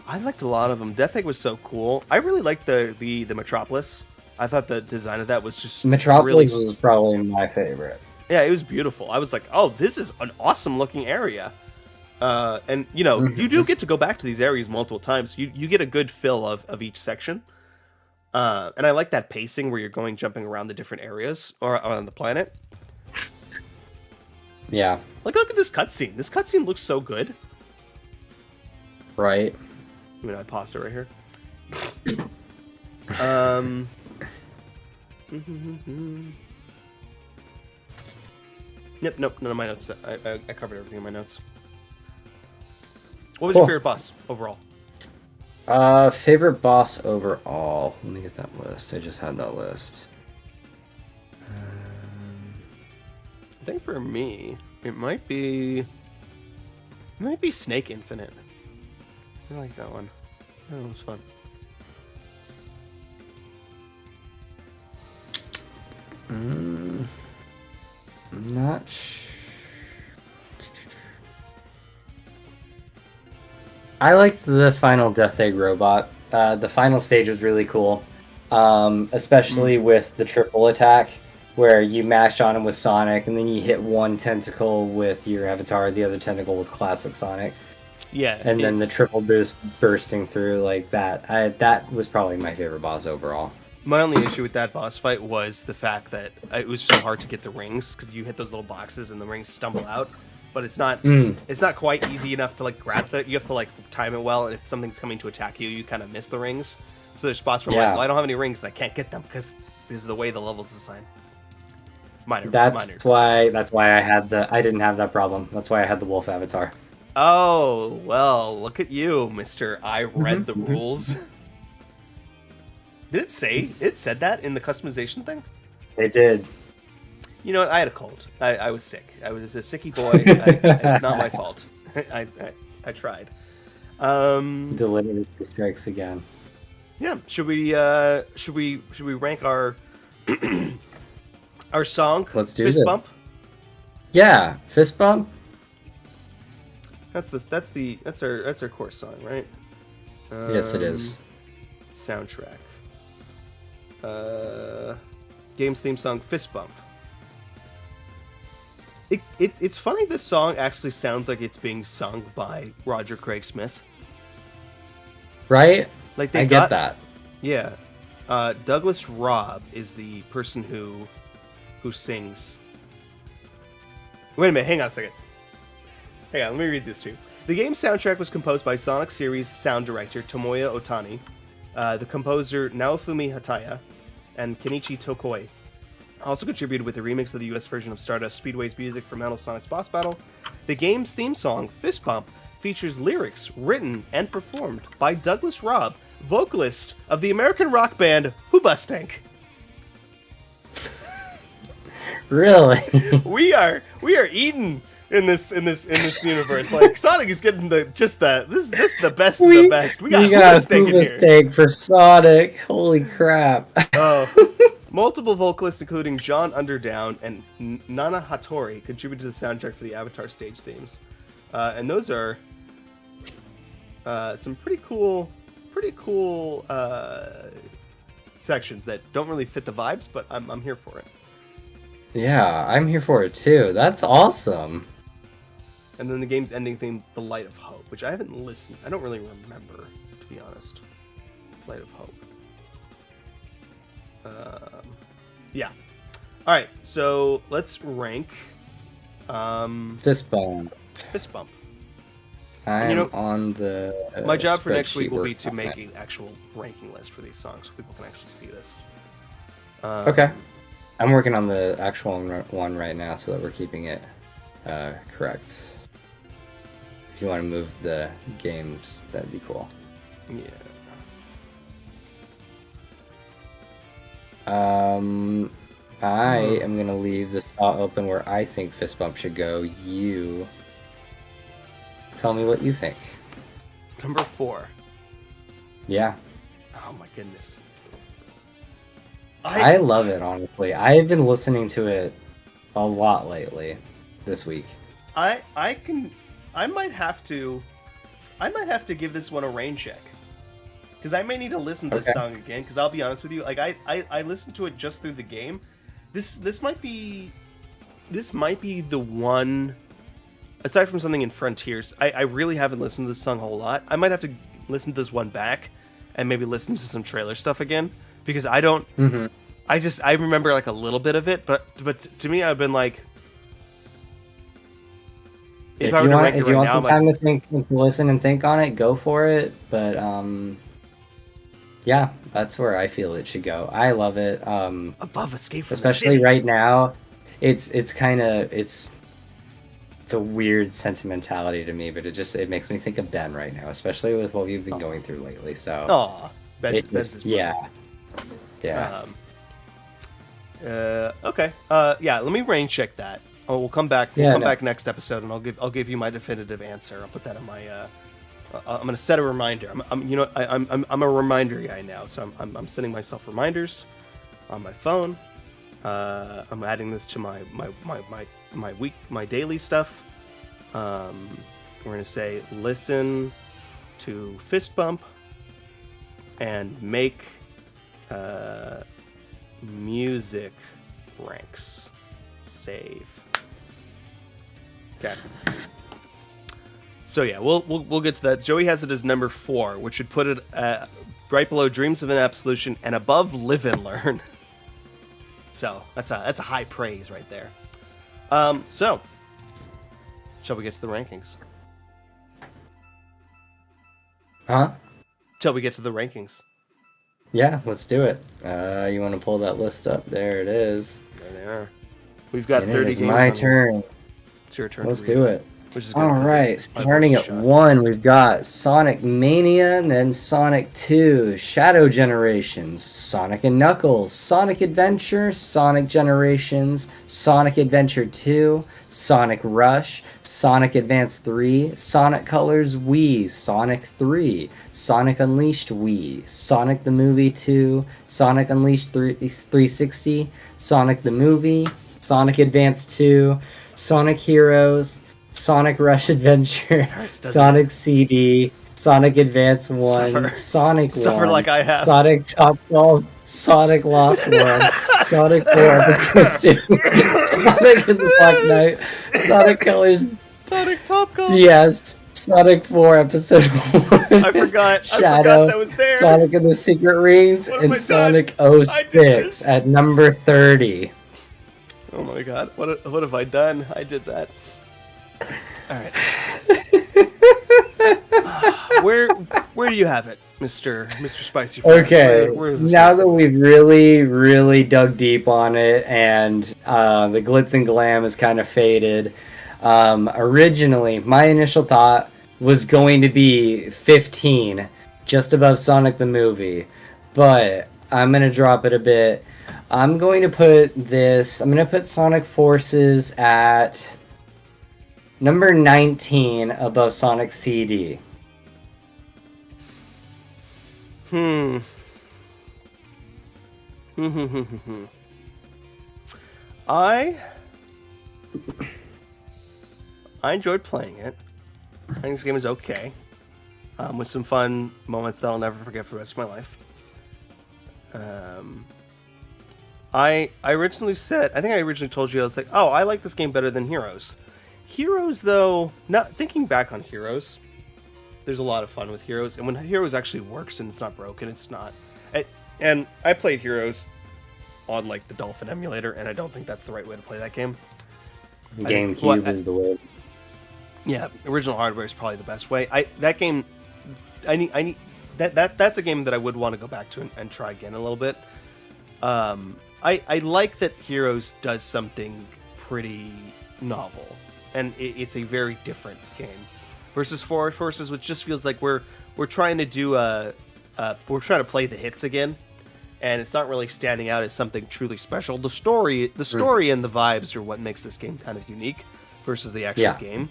I liked a lot of them. Death Egg was so cool. I really liked the Metropolis. I thought the design of that was just Metropolis was probably my favorite. Yeah, it was beautiful. I was like, oh, this is an awesome looking area. And, you know, you do get to go back to these areas multiple times. You get a good fill of each section. And I like that pacing where you're jumping around the different areas or on the planet. Yeah. Like, look at this cutscene. This cutscene looks so good. Right. I mean, I paused it right here. Yep, nope, none of my notes. I covered everything in my notes. What was your favorite boss overall? Favorite boss overall. Let me get that list. I just had that list. I think for me, it might be Snake Infinite. I like that one. That was fun. I'm not I liked the final Death Egg robot. The final stage was really cool, especially with the triple attack, where you mash on him with Sonic, and then you hit one tentacle with your avatar, the other tentacle with classic Sonic. Yeah, and then the triple boost bursting through like that. That was probably my favorite boss overall. My only issue with that boss fight was the fact that it was so hard to get the rings because you hit those little boxes and the rings stumble out. But it's not quite easy enough to like grab that. You have to like time it well, and if something's coming to attack you, you kind of miss the rings. So there's spots where I'm like, well, I don't have any rings and I can't get them because this is the way the level's designed. That's why I didn't have that problem. That's why I had the wolf avatar. Oh, well, look at you, Mr. I read the rules. Did it said that in the customization thing? It did. You know what? I had a cold. I was sick. I was a sicky boy. It's not my fault. I tried. Delivery strikes again. Yeah. Should we rank our our song? Let's do Fist it. Bump. Yeah, Fist Bump. That's our core song, right? Yes, it is. Soundtrack. Game's theme song, Fist Bump. It's funny this song actually sounds like it's being sung by Roger Craig Smith. Right? Like I get that. Yeah. Douglas Robb is the person who sings. Wait a minute, hang on a second. Hang on, let me read this to you. The game's soundtrack was composed by Sonic series sound director Tomoya Otani, the composer Naofumi Hataya, and Kenichi Tokoi. Also contributed with the remix of the US version of Stardust Speedway's music for Metal Sonic's boss battle. The game's theme song, Fist Bump, features lyrics written and performed by Douglas Robb, vocalist of the American rock band Hoobastank. Really? we are eating in this universe. Like Sonic is getting this is the best of the best. We got a Hoobastank in here. Hoobastank for Sonic. Holy crap. Oh, Multiple vocalists, including John Underdown and Nana Hattori, contributed to the soundtrack for the Avatar stage themes. And those are some pretty cool sections that don't really fit the vibes, but I'm here for it. Yeah, I'm here for it too. That's awesome. And then the game's ending theme, The Light of Hope, which I haven't listened. I don't really remember, to be honest. Light of Hope. Yeah. All right, so let's rank. Fist bump. Fist bump. I'm on the. My job for next week will be to spreadsheet make working an actual ranking list for these songs so people can actually see this. Okay. I'm working on the actual one right now so that we're keeping it correct. If you want to move the games, that'd be cool. Yeah. I am gonna leave the spot open where I think Fist Bump should go. You tell me what you think. Number 4. Yeah. Oh my goodness. I love it, honestly. I've been listening to it a lot lately this week. I might have to give this one a rain check. Because I may need to listen to this song again, because I'll be honest with you, like I listened to it just through the game. This might be the one, aside from something in Frontiers, I really haven't listened to this song a whole lot. I might have to listen to this one back and maybe listen to some trailer stuff again, because I don't I remember like a little bit of it, but to me I've been like, if you want some time to think, to listen and think on it, go for it. But yeah, that's where I feel it should go. I love it. Above Escape from especially the City. Right now, it's a weird sentimentality to me, but it makes me think of Ben right now, especially with what we've been going through lately. So Ben's yeah. Okay. Yeah. Let me rain check that. Oh, we'll come back. We'll come back next episode, and I'll give you my definitive answer. I'll put that on my. I'm gonna set a reminder. I'm a reminder guy now, so I'm setting myself reminders on my phone. I'm adding this to my daily stuff. We're gonna say listen to Fist Bump and make music ranks. Save. Okay. So yeah, we'll get to that. Joey has it as number 4, which would put it right below Dreams of an Absolution and above Live and Learn. So that's a high praise right there. So shall we get to the rankings? Huh? Shall we get to the rankings? Yeah, let's do it. You want to pull that list up? There it is. There they are. We've got 30 games. It's my turn. It's your turn. Let's do it. Which is good, all right, starting at 1, we've got Sonic Mania, and then Sonic 2, Shadow Generations, Sonic and Knuckles, Sonic Adventure, Sonic Generations, Sonic Adventure 2, Sonic Rush, Sonic Advance 3, Sonic Colors Wii, Sonic 3, Sonic Unleashed Wii, Sonic the Movie 2, Sonic Unleashed 360, Sonic the Movie, Sonic Advance 2, Sonic Heroes, Sonic Rush Adventure, Sonic CD, Sonic Advance 1, Sonic 1, like I have. Sonic Top Golf, Sonic Lost World, Sonic 4 Episode 2, Sonic is the Black Knight, Sonic Colors, Sonic Top Golf, yes, Sonic 4 Episode 1, I forgot Shadow, that was there. Sonic and the Secret Rings, and Sonic 06 at number 30. Oh my god, what have I done? I did that. Alright. Where do you have it, Mr. Spicy Fries? Okay, where is this now that we've really dug deep on it, and the glitz and glam is kind of faded, originally, my initial thought was going to be 15, just above Sonic the Movie, but I'm going to drop it a bit. I'm going to put Sonic Forces at number 19 above Sonic CD. I enjoyed playing it. I think this game is okay, with some fun moments that I'll never forget for the rest of my life. I originally said, I think I originally told you, I was like, oh, I like this game better than Heroes. Heroes, though, not thinking back on Heroes, there's a lot of fun with Heroes, and when Heroes actually works and it's not broken, it's not. And I played Heroes on like the Dolphin emulator, and I don't think that's the right way to play that game. GameCube is the way. Yeah, original hardware is probably the best way. That's a game that I would want to go back to and try again a little bit. I like that Heroes does something pretty novel, and it's a very different game versus Forward Forces, which just feels like we're trying to do we're trying to play the hits again, and it's not really standing out as something truly special. The story and the vibes are what makes this game kind of unique versus the actual game.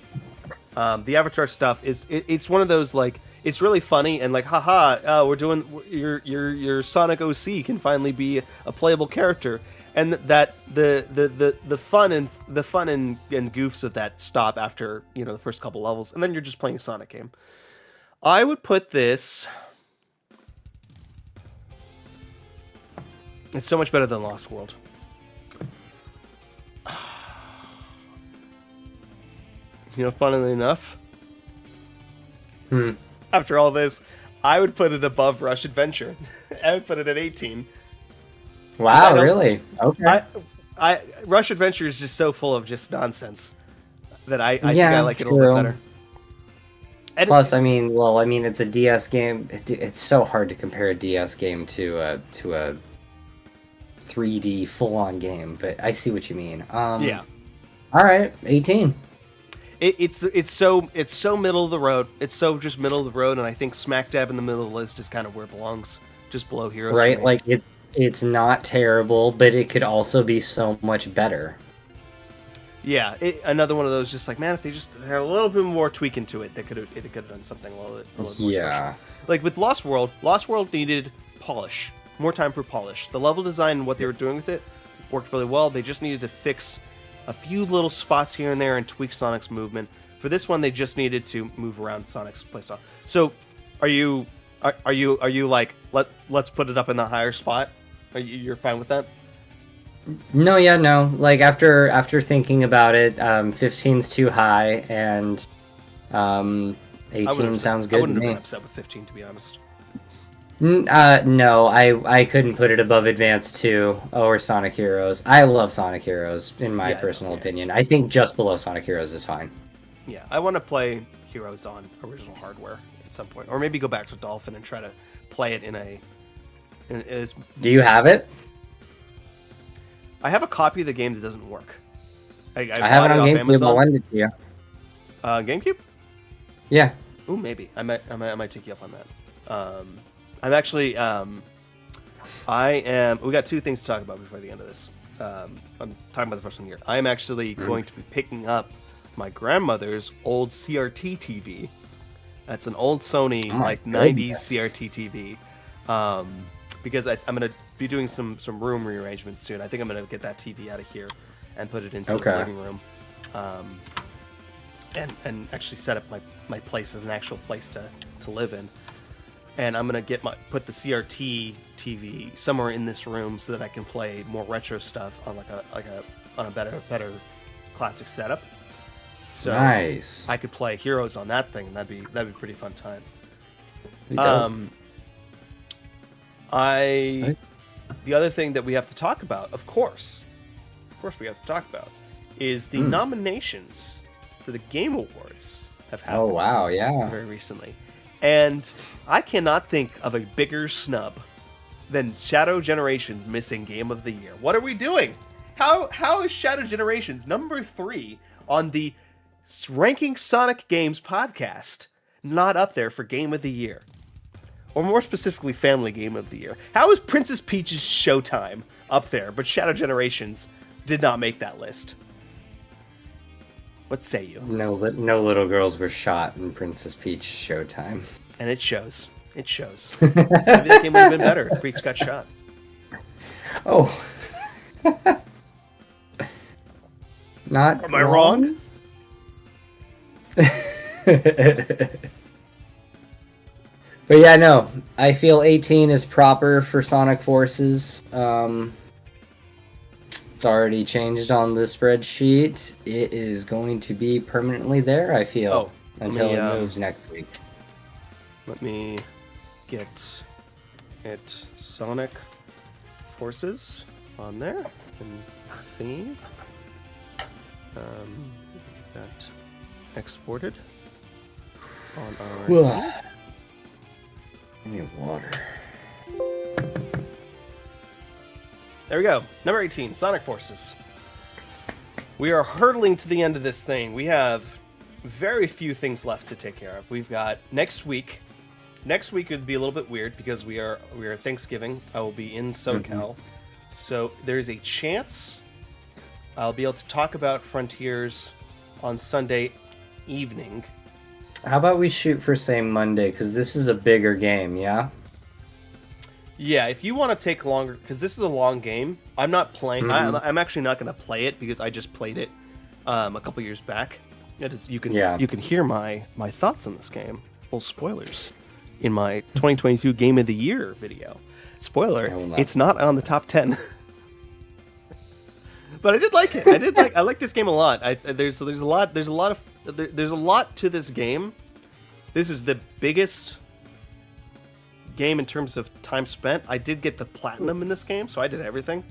The Avatar stuff it's one of those, like, it's really funny and like, haha, we're doing your Sonic OC can finally be a playable character, and that the fun and goofs of that stop after the first couple levels, and then you're just playing a Sonic game. I would put this. It's so much better than Lost World. Funnily enough, after all this, I would put it above Rush Adventure. I would put it at 18. Wow, really? Okay. Rush Adventure is just so full of just nonsense that I think I like it a little bit better. And plus, it's a DS game. It's so hard to compare a DS game to a 3D full-on game, but I see what you mean. Yeah. All right, 18. It's so middle of the road. It's so just middle of the road, and I think smack dab in the middle of the list is kind of where it belongs, just below Heroes. Right, like it's not terrible, but it could also be so much better. Yeah, another one of those, just like, man, if they just had a little bit more tweaking to it, they could have done something a little bit more special. Like with Lost World needed polish, more time for polish. The level design and what they were doing with it worked really well. They just needed to fix a few little spots here and there and tweak Sonic's movement. For this one, they just needed to move around Sonic's playstyle. So, are you like, let's put it up in the higher spot? You're fine with that? No. Like after thinking about it, 15's too high, and 18 sounds good to me. I wouldn't have been upset with 15, to be honest. No, I couldn't put it above Advance 2 or Sonic Heroes. I love Sonic Heroes, in my personal opinion. I think just below Sonic Heroes is fine. Yeah, I want to play Heroes on original hardware at some point, or maybe go back to Dolphin and try to play it Do you have it? I have a copy of the game that doesn't work. I have it on GameCube. I'll lend it to you. GameCube? Yeah. Ooh, maybe. I might take you up on that. I'm actually, we got two things to talk about before the end of this. I'm talking about the first one here. I am actually going to be picking up my grandmother's old CRT TV. That's an old Sony, 90s CRT TV. Because I'm going to be doing some room rearrangements soon. I think I'm going to get that TV out of here and put it into the living room. And actually set up my place as an actual place to live in. And I'm gonna put the CRT TV somewhere in this room so that I can play more retro stuff on on a better classic setup. So nice. I could play Heroes on that thing. That'd be a pretty fun time. The other thing that we have to talk about, of course we have to talk about, is the nominations for the Game Awards have happened. Oh wow, yeah. Very recently. And I cannot think of a bigger snub than Shadow Generations missing Game of the Year. What are we doing? How is Shadow Generations number 3 on the Ranking Sonic Games podcast not up there for Game of the Year? Or more specifically, Family Game of the Year. How is Princess Peach's Showtime up there, but Shadow Generations did not make that list? What say you? No little girls were shot in Princess Peach Showtime. And it shows. Maybe that game would have been better if Peach got shot. Oh. Not Am I wrong? But yeah, no. I feel 18 is proper for Sonic Forces. It's already changed on the spreadsheet. It is going to be permanently there, I feel, until it moves next week. Let me get it Sonic Forces on there and save. That exported on our thing. I need water. There we go. Number 18, Sonic Forces. We are hurtling to the end of this thing. We have very few things left to take care of. We've got next week. Next week would be a little bit weird because we are Thanksgiving. I will be in SoCal. So there's a chance I'll be able to talk about Frontiers on Sunday evening. How about we shoot for, say, Monday? Because this is a bigger game, yeah? Yeah, if you want to take longer, because this is a long game. I'm not playing. I'm actually not going to play it because I just played it a couple years back. It is, you can hear my thoughts on this game. Full spoilers in my 2022 Game of the Year video. Spoiler: it's not on the top 10. But I did like it. I like this game a lot. There's a lot to this game. This is the biggest game in terms of time spent. I did get the platinum in this game, so I did everything.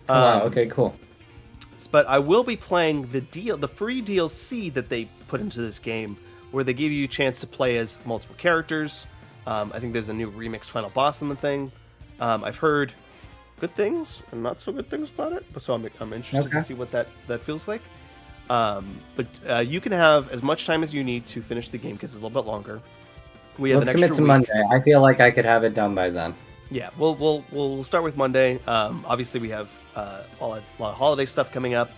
Wow, okay, cool. But I will be playing the free DLC that they put into this game, where they give you a chance to play as multiple characters. I think there's a new remix final boss in the thing. I've heard good things and not so good things about it, so I'm interested to see what that feels like. But you can have as much time as you need to finish the game because it's a little bit longer. We have Let's commit to Monday. I feel like I could have it done by then. Yeah, we'll start with Monday. Obviously, we have a lot of holiday stuff coming up.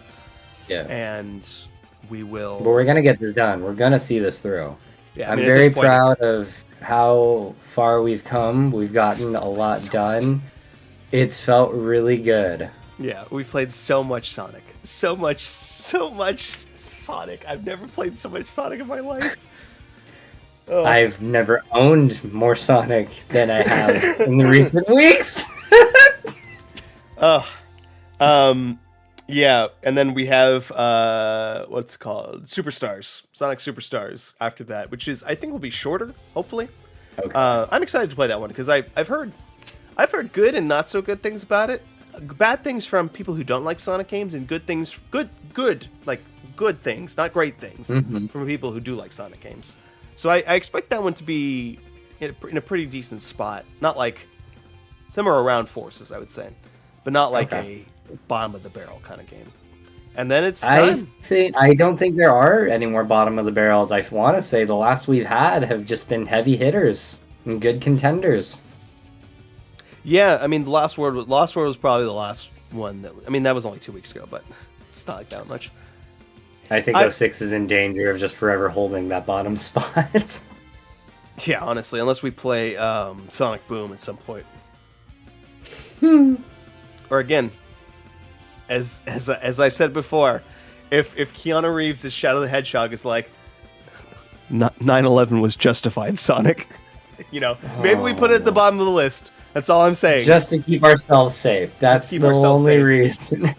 Yeah, and we will. But we're gonna get this done. We're gonna see this through. Yeah, I'm very proud of how far we've come. We've gotten a lot done. It's felt really good. Yeah, we played so much Sonic. So much Sonic. I've never played so much Sonic in my life. Oh. I've never owned more Sonic than I have in the recent weeks. Yeah, and then we have what's it called? Superstars. Sonic Superstars after that, which is I think will be shorter, hopefully. Okay. I'm excited to play that one because I've heard good and not so good things about it. Bad things from people who don't like Sonic games, and good things, good things, not great things, from people who do like Sonic games. So I expect that one to be in a pretty decent spot. Not like somewhere around Forces, I would say, but not like a bottom of the barrel kind of game. And then it's time. I don't think there are any more bottom of the barrels. I want to say the last we've had have just been heavy hitters and good contenders. Yeah, I mean, Lost World was probably the last one that was only 2 weeks ago, but it's not like that much. I think 06 is in danger of just forever holding that bottom spot. Yeah, honestly, unless we play Sonic Boom at some point. Or again, as I said before, if Keanu Reeves' Shadow the Hedgehog is like 9/11 was justified, Sonic, maybe we put it at the bottom of the list. That's all I'm saying. Just to keep ourselves safe. That's the only reason.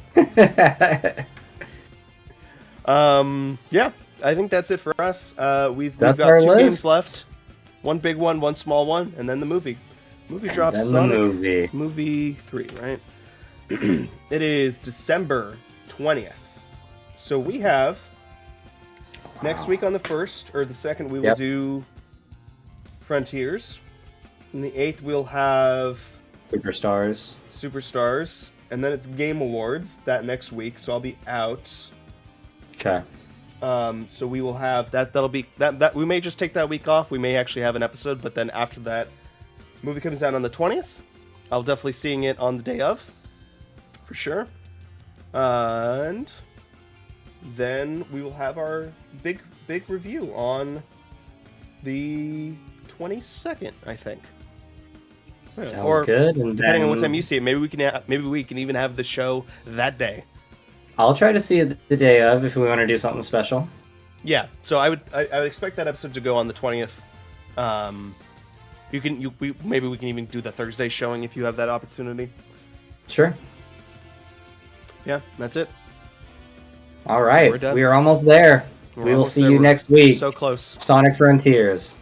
Yeah, I think that's it for us. We've got 2 games left. One big one, one small one, and then the movie. Movie drops Sonic. Movie 3, right? It is December 20th. So we have next week on the 1st or the 2nd we will do Frontiers. And the 8th we'll have Superstars. And then it's Game Awards that next week, so I'll be out. Okay. So we will have that'll be that we may just take that week off. We may actually have an episode, but then after that, movie comes out on the 20th. I'll definitely seeing it on the day of, for sure. And then we will have our big review on the 22nd, I think. Sounds or good. And depending on what then time you see it, maybe we can even have the show that day. I'll try to see it the day of if we want to do something special. Yeah, so I would expect that episode to go on the 20th. Maybe we can even do the Thursday showing if you have that opportunity. Sure. Yeah, that's it. All right, We're done. we are almost there. We will almost see there. you We're next week. So close. Sonic Frontiers.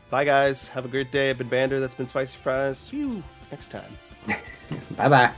Bye, guys. Have a great day. I've been Bander. That's been Spicy Fries. See you next time. Bye bye.